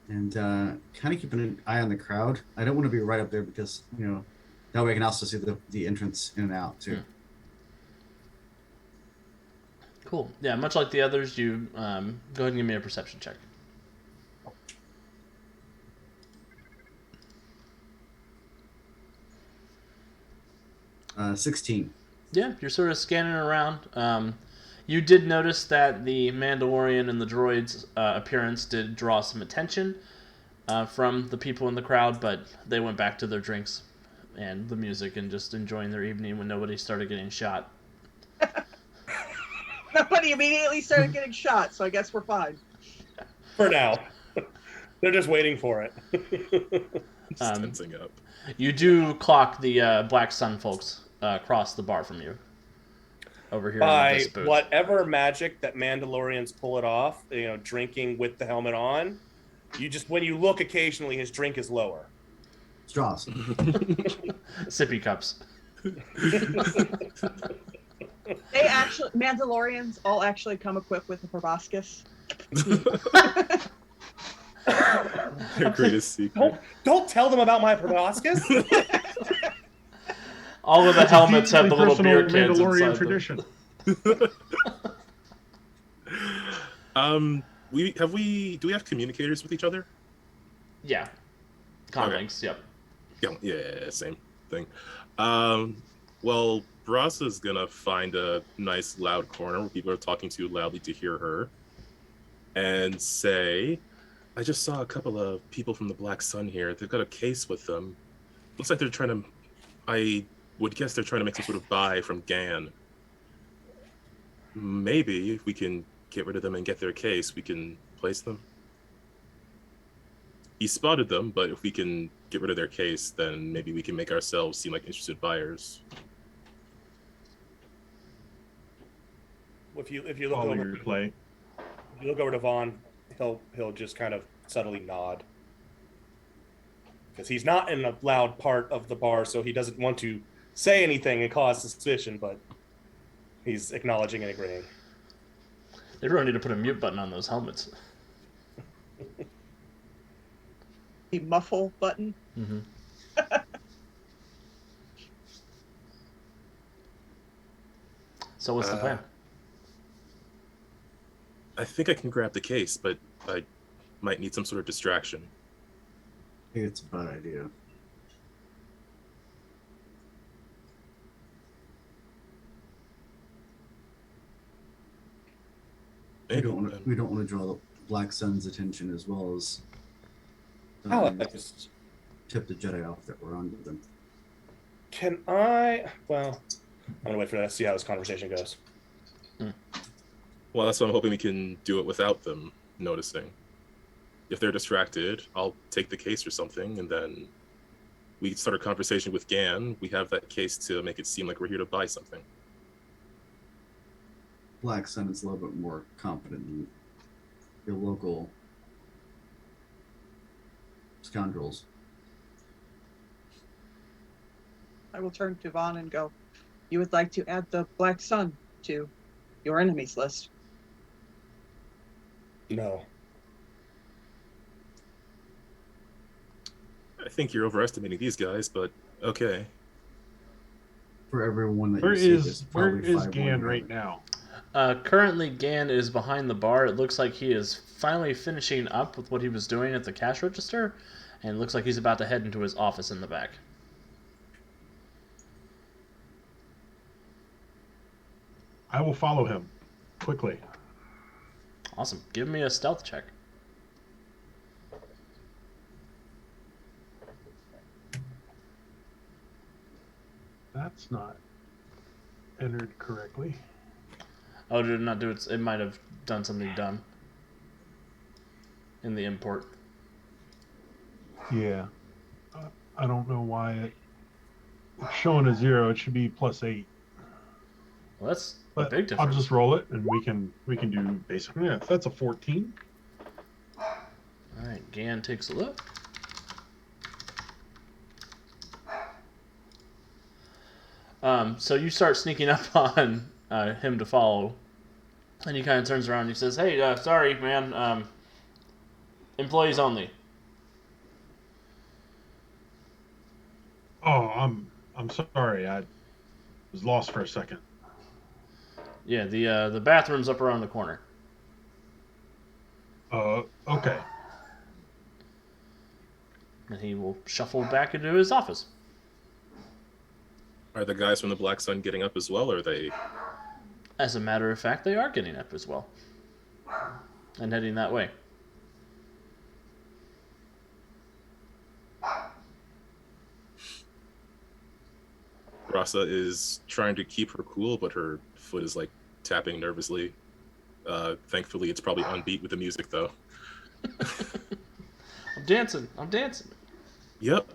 S3: And kind of keeping an eye on the crowd. I don't want to be right up there because, that way I can also see the entrance in and out too.
S1: Cool. Yeah, much like the others, you go ahead and give me a perception check.
S3: Uh, 16.
S1: Yeah, you're sort of scanning around. You did notice that the Mandalorian and the droid's appearance did draw some attention from the people in the crowd, but they went back to their drinks and the music and just enjoying their evening when nobody started getting shot.
S2: Nobody immediately started getting shot, so I guess we're fine.
S6: For now. They're just waiting for it.
S4: Tensing up.
S1: You do clock the Black Sun folks across the bar from you. Over here in
S6: By
S1: this booth.
S6: whatever magic that Mandalorians pull it off, drinking with the helmet on, when you look occasionally, his drink is lower.
S3: Straws.
S1: Sippy cups.
S2: Mandalorians all actually come equipped with a proboscis.
S4: Their greatest secret.
S6: Don't tell them about my proboscis.
S1: All of the helmets have the little
S5: Personal
S1: beer cans
S5: Mandalorian
S1: inside
S5: tradition.
S1: them.
S4: Do we have communicators with each other?
S1: Yeah. Conlinks, yep.
S4: Yeah, same thing. Well, Brasa's gonna find a nice loud corner where people are talking too loudly to hear her and say, I just saw a couple of people from the Black Sun here. They've got a case with them. Looks like they're trying to, I would guess they're trying to make some sort of buy from Gan. Maybe if we can get rid of them and get their case, we can place them. He spotted them, but if we can get rid of their case, then maybe we can make ourselves seem like interested buyers.
S6: If you look
S5: Follow
S6: over,
S5: your play.
S6: if you look over to Vaughn, he'll just kind of subtly nod because he's not in a loud part of the bar, so he doesn't want to say anything and cause suspicion, but he's acknowledging and agreeing.
S1: They really need to put a mute button on those helmets.
S2: The muffle button.
S1: Mm-hmm. So what's the plan?
S4: I think I can grab the case, but I might need some sort of distraction.
S3: I think it's a bad idea. We don't want to draw the Black Sun's attention as well as
S6: Alex,
S3: tip the Jedi off that we're on with them.
S6: can I? Well, I'm gonna wait for that to see how this conversation goes.
S4: Well, that's why I'm hoping we can do it without them noticing. If they're distracted, I'll take the case or something, and then we can start a conversation with Gan. We have that case to make it seem like we're here to buy something.
S3: Black Sun is a little bit more confident than your local scoundrels.
S2: I will turn to Vaughn and go, you would like to add the Black Sun to your enemies list?
S6: No.
S4: I think you're overestimating these guys, but okay.
S3: For everyone that
S5: Where
S3: you see,
S5: is
S3: there's probably
S5: where is
S3: 5
S5: Gan
S3: more
S5: right
S3: together.
S5: now?
S1: Currently, Gan is behind the bar. It looks like he is finally finishing up with what he was doing at the cash register, and it looks like he's about to head into his office in the back.
S5: I will follow him quickly.
S1: Awesome. Give me a stealth check.
S5: That's not entered correctly.
S1: Oh, did it not do it? It might have done something dumb in the import.
S5: Yeah. I don't know why it's showing a 0. It should be +8.
S1: Well, that's
S5: But
S1: a big difference.
S5: I'll just roll it, and we can do basic math. That's a 14.
S1: All right, Gan takes a look. So you start sneaking up on him to follow, and he kind of turns around and he says, "Hey, sorry, man. Employees only."
S5: Oh, I'm sorry. I was lost for a second.
S1: Yeah, the bathroom's up around the corner.
S5: Okay.
S1: And he will shuffle back into his office.
S4: Are the guys from the Black Sun getting up as well, or are they...
S1: As a matter of fact, they are getting up as well. And heading that way.
S4: Rasa is trying to keep her cool, but her foot is like tapping nervously. Thankfully, it's probably on beat with the music, though.
S1: I'm dancing.
S4: Yep.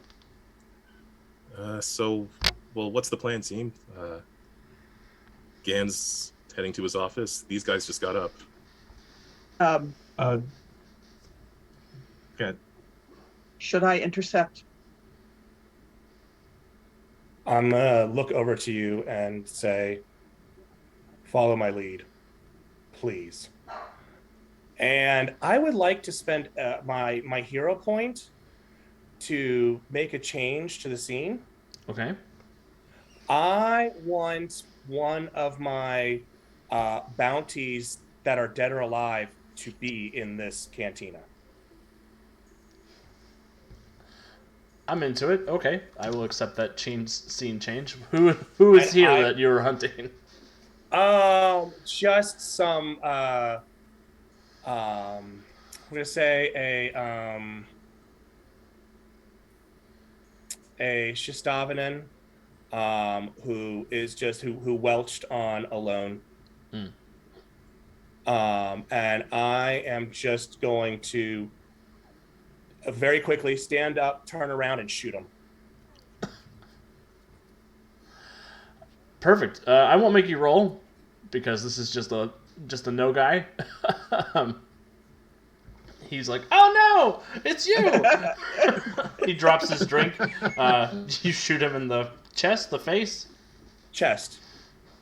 S4: Well, what's the plan, team? Gan's heading to his office. These guys just got up.
S5: Good.
S2: Should I intercept?
S6: I'm gonna look over to you and say, follow my lead, please. And I would like to spend my hero point to make a change to the scene.
S1: Okay.
S6: I want one of my bounties that are dead or alive to be in this cantina.
S1: I'm into it. Okay, I will accept that scene change. Who is
S6: And
S1: here that you were hunting?
S6: Just some I'm gonna say a Shistavanen, who is just who welched on alone. And I am just going to very quickly stand up, turn around, and shoot him.
S1: Perfect. I won't make you roll because this is just a no guy. He's like, "Oh no, it's you!" He drops his drink. You shoot him in the chest, the face.
S6: Chest.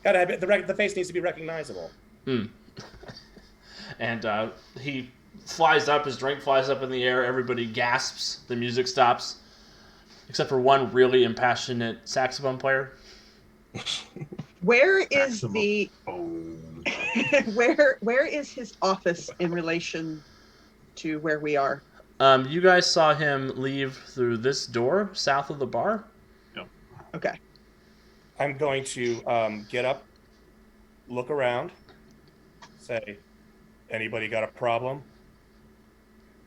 S6: Gotta have it, the face needs to be recognizable.
S1: And he flies up. His drink flies up in the air. Everybody gasps. The music stops, except for one really impassionate saxophone player.
S2: Where is
S5: Maximum.
S2: the where is his office in relation to where we are?
S1: You guys saw him leave through this door south of the bar.
S2: Okay.
S6: I'm going to get up, look around, say, anybody got a problem?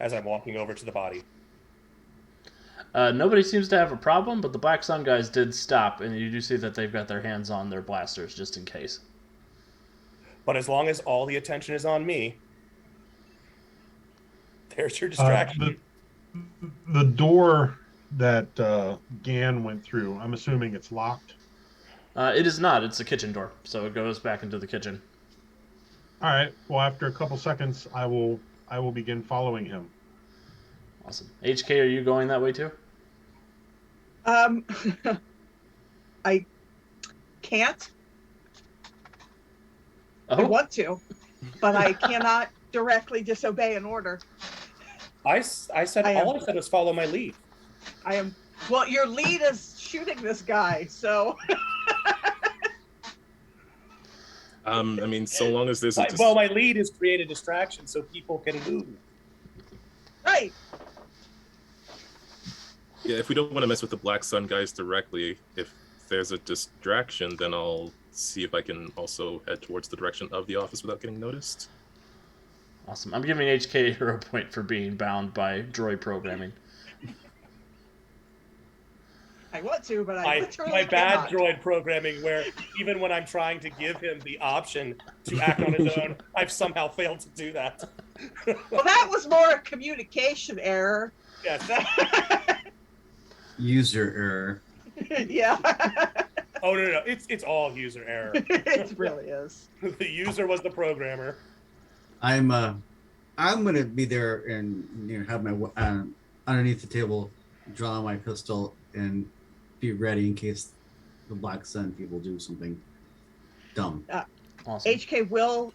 S6: As I'm walking over to the body.
S1: Nobody seems to have a problem, but the Black Sun guys did stop, and you do see that they've got their hands on their blasters just in case.
S6: But as long as all the attention is on me, there's your distraction.
S5: The door that Gan went through, I'm assuming it's locked.
S1: It is not. It's a kitchen door, so it goes back into the kitchen.
S5: All right. Well, after a couple seconds, I will begin following him.
S1: Awesome. HK, are you going that way too?
S2: I can't.
S1: Oh.
S2: I want to, but I cannot directly disobey an order.
S6: I said all I said was follow my lead.
S2: I am. Well, your lead is shooting this guy, so.
S4: I mean, so long as there's
S6: Well, my lead is create a distraction so people can move.
S2: Right.
S4: Yeah, if we don't want to mess with the Black Sun guys directly, if there's a distraction, then I'll see if I can also head towards the direction of the office without getting noticed.
S1: Awesome. I'm giving HK a hero point for being bound by droid programming.
S2: I want to, but I literally
S6: my bad
S2: cannot.
S6: droid programming, where even when I'm trying to give him the option to act on his own, I've somehow failed to do that.
S2: Well, that was more a communication error.
S6: Yes.
S3: User error.
S2: Yeah.
S6: Oh no, it's all user error.
S2: It really is.
S6: The user was the programmer.
S3: I'm gonna be there and have my underneath the table, draw my pistol and be ready in case the Black Sun people do something dumb.
S1: Awesome.
S2: HK will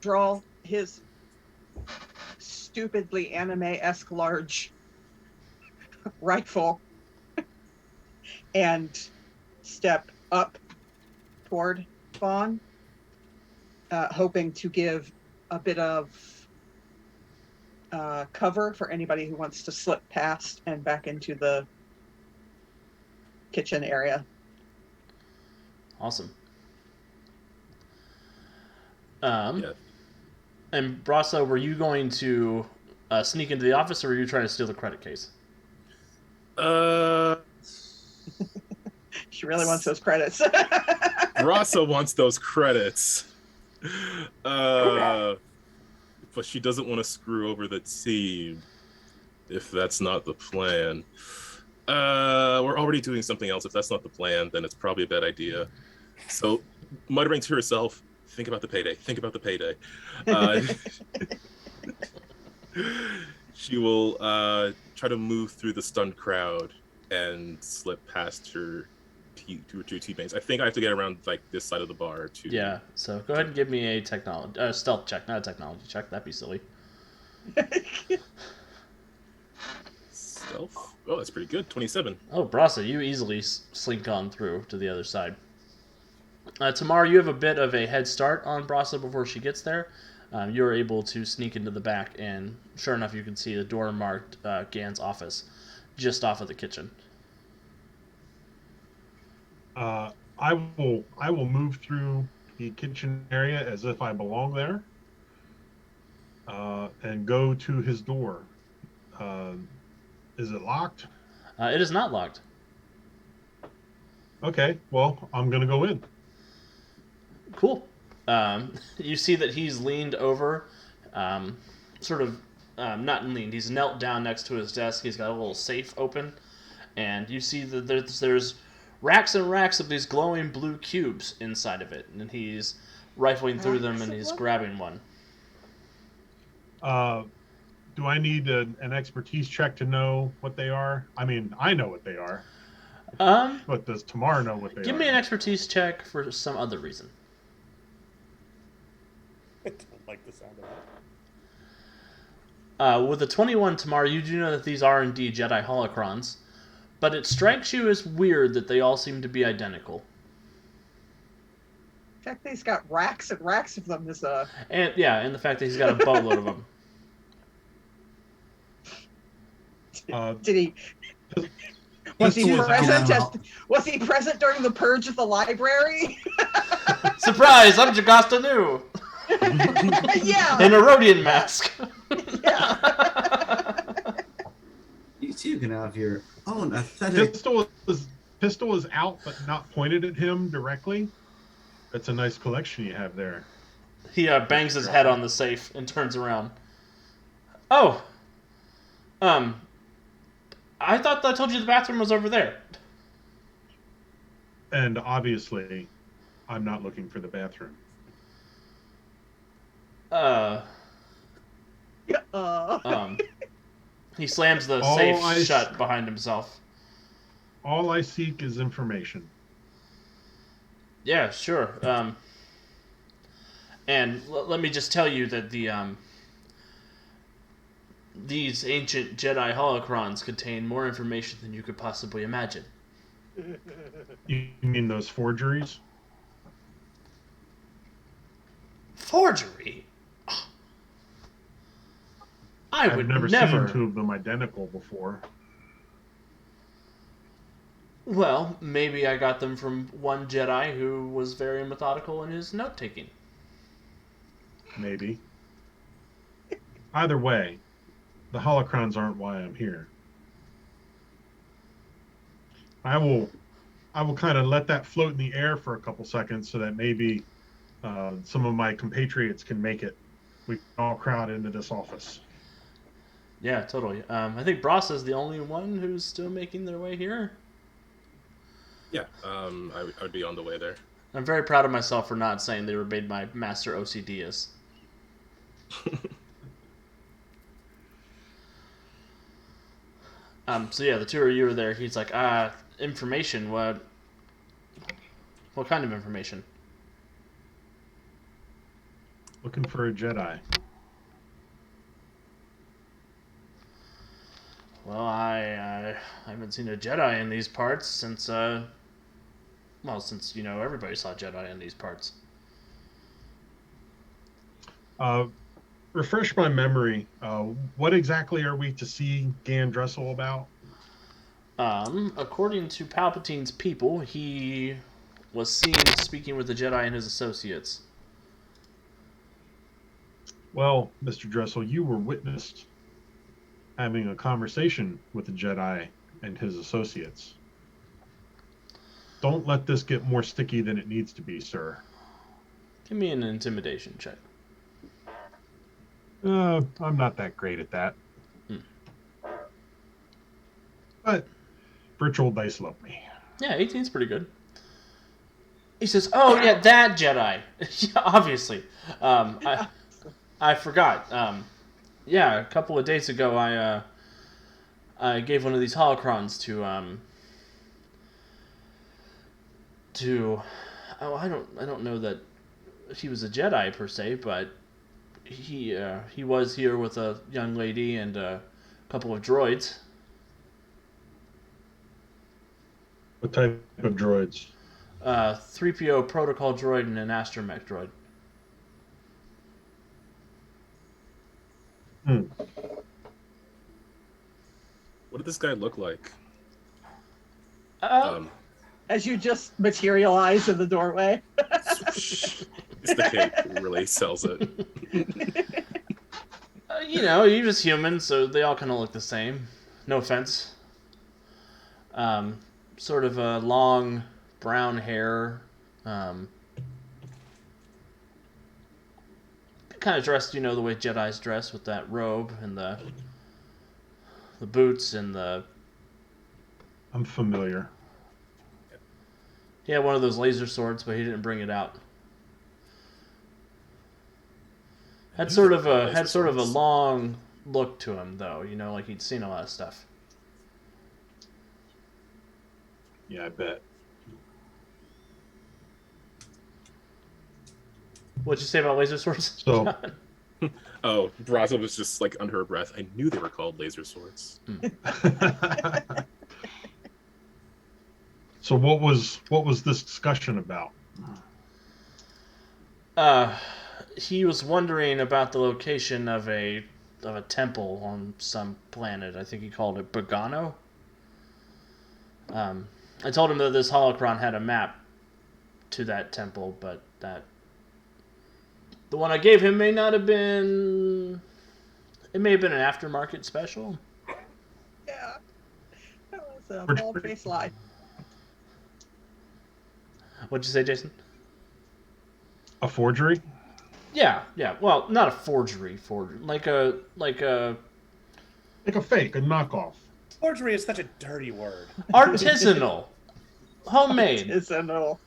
S2: draw his stupidly anime-esque large rifle and step up toward Vaughn, hoping to give a bit of cover for anybody who wants to slip past and back into the kitchen area.
S1: Awesome.
S4: Yeah.
S1: And Brasso, were you going to sneak into the office, or were you trying to steal the credit case?
S2: She really wants those credits.
S4: Rasa wants those credits. But she doesn't want to screw over the team, if that's not the plan. We're already doing something else. If that's not the plan, then it's probably a bad idea. So, muttering to herself, think about the payday. Think about the payday. She will try to move through the stunned crowd and slip past her two teammates. I think I have to get around like this side of the bar too.
S1: Yeah. So go ahead and give me a stealth check, not a technology check. That'd be silly.
S4: Stealth. Oh, that's pretty good. 27.
S1: Oh, Brasso, you easily slink on through to the other side. Tamar, you have a bit of a head start on Brasso before she gets there. You're able to sneak into the back, and sure enough, you can see the door marked Gan's office just off of the kitchen.
S5: I will move through the kitchen area as if I belong there, and go to his door. Is it locked?
S1: It is not locked.
S5: Okay, well, I'm gonna go in.
S1: Cool. You see that he's leaned over, not leaned. He's knelt down next to his desk. He's got a little safe open, and you see that there's racks and racks of these glowing blue cubes inside of it, and he's rifling through them and he's grabbing one.
S5: Do I need an expertise check to know what they are? I mean, I know what they are. But does Tamar know what they are?
S1: Give me an expertise check for some other reason.
S6: I don't like the sound of that.
S1: With a 21, Tamar, you do know that these are indeed Jedi holocrons, but it strikes you as weird that they all seem to be identical.
S2: In fact, he's got racks and racks of them is
S1: And the fact that he's got a boatload of them.
S2: Did he? Was he present during the purge of the library?
S1: Surprise! I'm Jagasta Nu!
S2: Yeah.
S1: In a Rhodian mask.
S3: You so you can have your own authentic.
S5: Pistol is out, but not pointed at him directly. That's a nice collection you have there.
S1: He bangs his head on the safe and turns around. Oh, I thought I told you the bathroom was over there.
S5: And obviously, I'm not looking for the bathroom.
S1: He slams the safe shut behind himself.
S5: All I seek is information.
S1: Yeah, sure. And let me just tell you that these ancient Jedi holocrons contain more information than you could possibly imagine.
S5: You mean those forgeries?
S1: Forgery?
S5: I've never seen two of them identical before.
S1: Well, maybe I got them from one Jedi who was very methodical in his note-taking.
S5: Maybe. Either way, the holocrons aren't why I'm here. I will kind of let that float in the air for a couple seconds so that maybe some of my compatriots can make it. We can all crowd into this office.
S1: Yeah, totally. I think Bros is the only one who's still making their way here.
S4: Yeah, I would be on the way there.
S1: I'm very proud of myself for not saying they were made by Master OCDs. So yeah, the two of you are there. He's like, information. What kind of information?
S5: Looking for a Jedi.
S1: Well, I haven't seen a Jedi in these parts since since everybody saw Jedi in these parts.
S5: Refresh my memory. What exactly are we to see Gan Dressel about?
S1: According to Palpatine's people, he was seen speaking with the Jedi and his associates.
S5: Well, Mr. Dressel, you were witnessed having a conversation with the Jedi and his associates. Don't let this get more sticky than it needs to be, sir.
S1: Give me an intimidation check.
S5: I'm not that great at that. But virtual dice love me.
S1: Yeah, 18's pretty good. He says, "Oh yeah, that Jedi." Yeah, obviously. I forgot. Yeah, a couple of days ago, I gave one of these holocrons to I don't know that he was a Jedi per se, but he was here with a young lady and a couple of droids.
S5: What type of droids?
S1: 3PO protocol droid and an astromech droid.
S4: What did this guy look like?
S2: As you just materialize in the doorway.
S4: It's the cape really sells it.
S1: You're just human, so they all kind of look the same. No offense. Sort of a long brown hair. Kind of dressed, the way Jedis dress with that robe and the boots and the...
S5: I'm familiar.
S1: He had one of those laser swords, but he didn't bring it out. Had sort of a long look to him, though. Like he'd seen a lot of stuff.
S5: Yeah, I bet.
S1: What'd you say about laser swords?
S5: So,
S4: Oh, Braza was just like under her breath. I knew they were called laser swords.
S5: So what was this discussion about?
S1: He was wondering about the location of a temple on some planet. I think he called it Bogano. I told him that this holocron had a map to that temple, but that the one I gave him may not have been. It may have been an aftermarket special.
S2: Yeah. It's a
S5: Forgery.
S2: bald-faced lie.
S1: What'd you say, Jason?
S5: A forgery?
S1: Yeah. Well, not a forgery. Like a
S5: Like a fake, a knockoff.
S6: Forgery is such a dirty word.
S1: artisanal, homemade.
S2: Artisanal.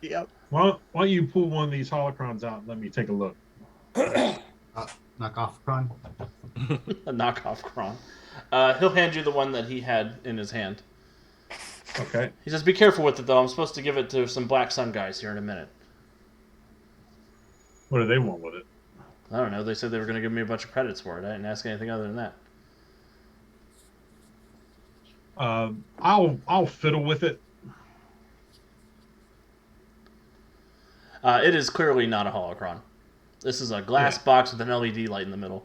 S2: Yep.
S5: Why don't you pull one of these holocrons out and let me take a look?
S3: Knock off Kron.
S1: A knockoff Kron. He'll hand you the one that he had in his hand.
S5: Okay.
S1: He says, "Be careful with it, though. I'm supposed to give it to some Black Sun guys here in a minute."
S5: What do they want with it?
S1: I don't know. They said they were going to give me a bunch of credits for it. I didn't ask anything other than that.
S5: I'll fiddle with it.
S1: It is clearly not a holocron. This is a glass box with an LED light in the middle.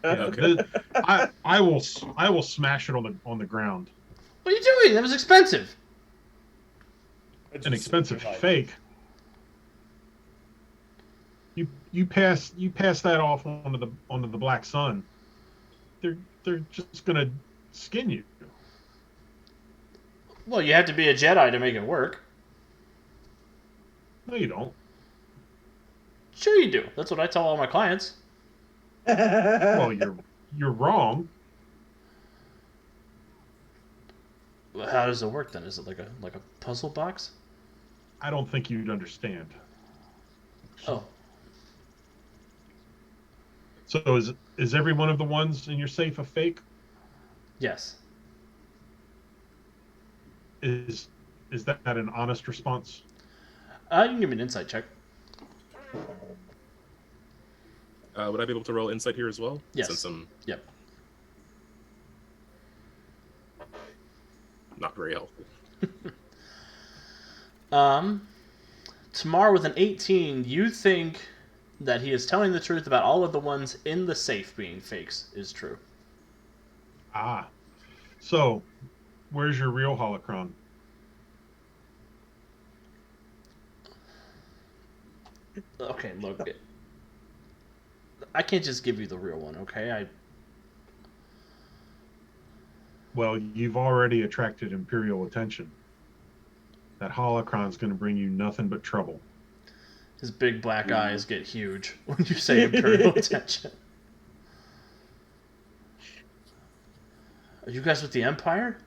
S4: Okay.
S5: I will smash it on the ground.
S1: What are you doing? That was expensive.
S6: It's
S5: An
S6: just
S5: expensive
S6: like-
S5: fake. You pass that off onto the Black Sun. They're just gonna skin you.
S1: Well, you have to be a Jedi to make it work.
S5: No, you don't.
S1: Sure you do. That's what I tell all my clients.
S5: Well, you're wrong.
S1: Well, how does it work then? Is it like a puzzle box?
S5: I don't think you'd understand.
S1: Oh,
S5: So is every one of the ones in your safe a fake?
S1: yes.
S5: Is that an honest response?
S1: You can give me an insight check.
S4: Would I be able to roll insight here as well?
S1: Yes.
S4: Since I'm
S1: Yep.
S4: not very helpful.
S1: Tamar with an 18, you think that he is telling the truth about all of the ones in the safe being fakes is true.
S5: Ah. So, where's your real holocron?
S1: Okay, look. I can't just give you the real one, okay?
S5: Well, you've already attracted Imperial attention. That holocron's going to bring you nothing but trouble.
S1: His big black eyes get huge when you say Imperial attention. Are you guys with the Empire?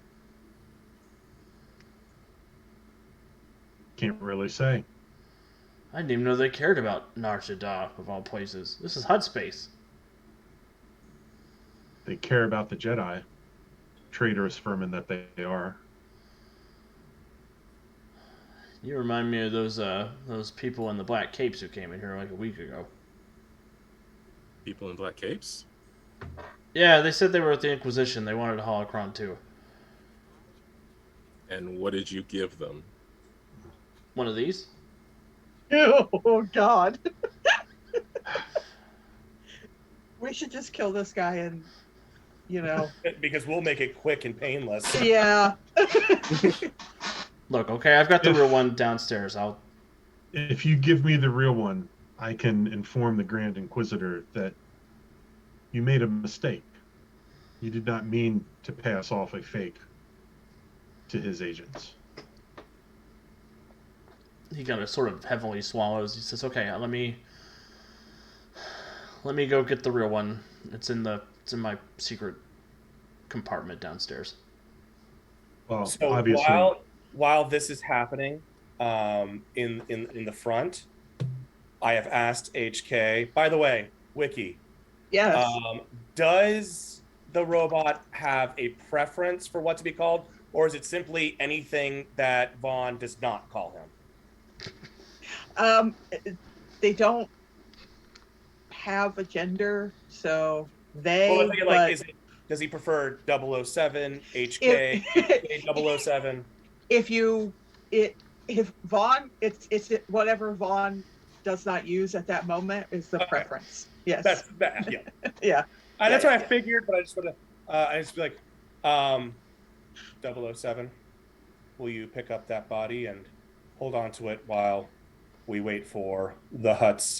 S5: Can't really say.
S1: I didn't even know they cared about Nar Shaddaa, of all places. This is HUD space.
S5: They care about the Jedi. Traitorous vermin that they are.
S1: You remind me of those people in the black capes who came in here like a week ago.
S4: People in black capes?
S1: Yeah, they said they were at the Inquisition. They wanted a holocron too.
S4: And what did you give them?
S1: One of these?
S2: Oh God. We should just kill this guy and,
S6: Because we'll make it quick and painless.
S2: yeah.
S1: Look, okay, I've got the real one downstairs.
S5: If you give me the real one, I can inform the Grand Inquisitor that you made a mistake. You did not mean to pass off a fake to his agents.
S1: He kind of sort of heavily swallows. He says, "Okay, let me go get the real one. It's in my secret compartment downstairs."
S5: Well,
S6: So
S5: obviously,
S6: while this is happening, in the front, I have asked HK. By the way, Wiki,
S2: Yes.
S6: does the robot have a preference for what to be called, or is it simply anything that Vaughn does not call him?
S2: They don't have a gender, so they.
S6: Well, I'm thinking,
S2: but
S6: does he prefer 007, HK, HK 007?
S2: if Vaughn, it's whatever Vaughn does not use at that moment is the
S6: Okay.
S2: preference. Yes.
S6: That's yeah.
S2: Yeah.
S6: That's
S2: Yeah,
S6: what I figured, but I just want to. I just be like, 007, will you pick up that body and hold on to it while we wait for the Hutt's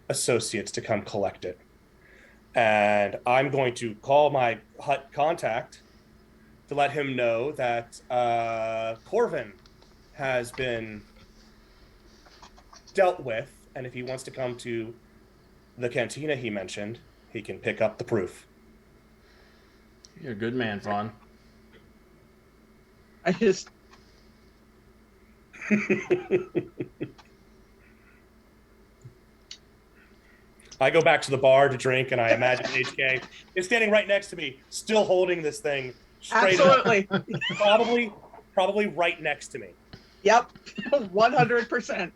S6: associates to come collect it? And I'm going to call my hut contact to let him know that Corvin has been dealt with, and if he wants to come to the cantina he mentioned, he can pick up the proof.
S1: You're a good man, Vaughn.
S2: I just
S6: I go back to the bar to drink, and I imagine HK is standing right next to me, still holding this thing straight
S2: absolutely.
S6: up, probably right next to me.
S2: Yep. 100%.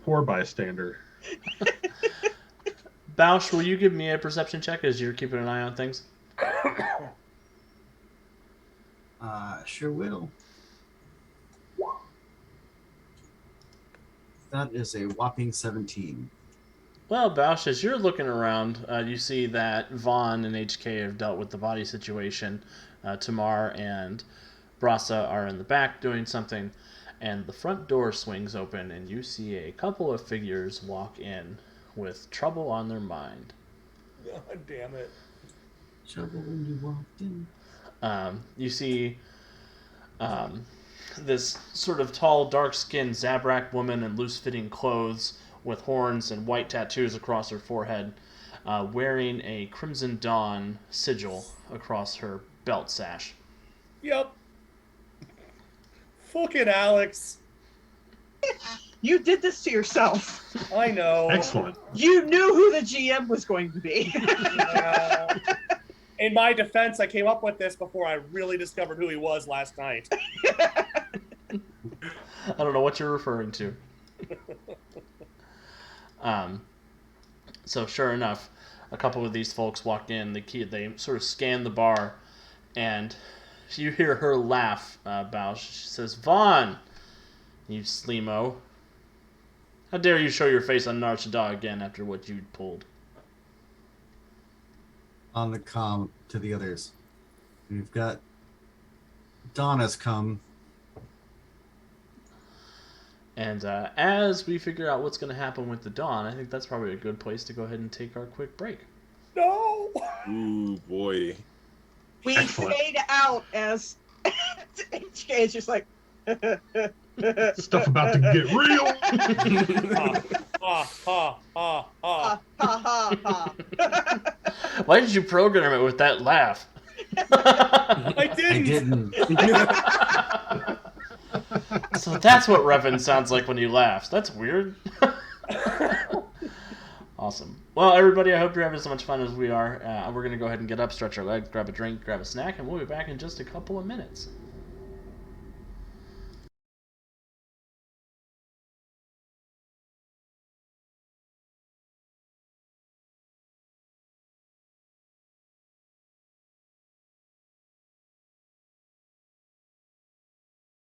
S5: Poor bystander.
S1: Bausch, will you give me a perception check as you're keeping an eye on things?
S3: Sure will. That is a whopping 17.
S1: Well, Bausch, as you're looking around, you see that Vaughn and HK have dealt with the body situation. Tamar and Brasa are in the back doing something, and the front door swings open, and you see a couple of figures walk in with trouble on their mind.
S6: God damn it.
S3: Trouble when you walked in.
S1: You see this sort of tall, dark-skinned Zabrak woman in loose-fitting clothes with horns and white tattoos across her forehead, wearing a Crimson Dawn sigil across her belt sash.
S6: Yep. Fucking Alex.
S2: You did this to yourself.
S6: I know.
S5: Excellent.
S2: You knew who the GM was going to be.
S6: Yeah. In my defense, I came up with this before I really discovered who he was last night.
S1: I don't know what you're referring to. So sure enough, a couple of these folks walk in. They sort of scan the bar, and you hear her laugh. Bausch. She says, "Vaughn, you sleemo. How dare you show your face on Nar Shaddaa again after what you pulled?"
S3: On the comm to the others. We've got Donna's come.
S1: And as we figure out what's going to happen with the Dawn, I think that's probably a good place to go ahead and take our quick break.
S6: No.
S4: Ooh, boy.
S2: We
S5: Excellent.
S2: fade out as HK is just like,
S5: Stuff about to get real.
S6: Ha ha ha ha.
S2: ha ha ha.
S1: Why did you program it with that laugh?
S6: I
S3: I
S6: didn't.
S3: didn't.
S1: So that's what Revan sounds like when he laughs. That's weird. Awesome. Well, everybody, I hope you're having as much fun as we are. We're going to go ahead and get up, stretch our legs, grab a drink, grab a snack, and we'll be back in just a couple of minutes.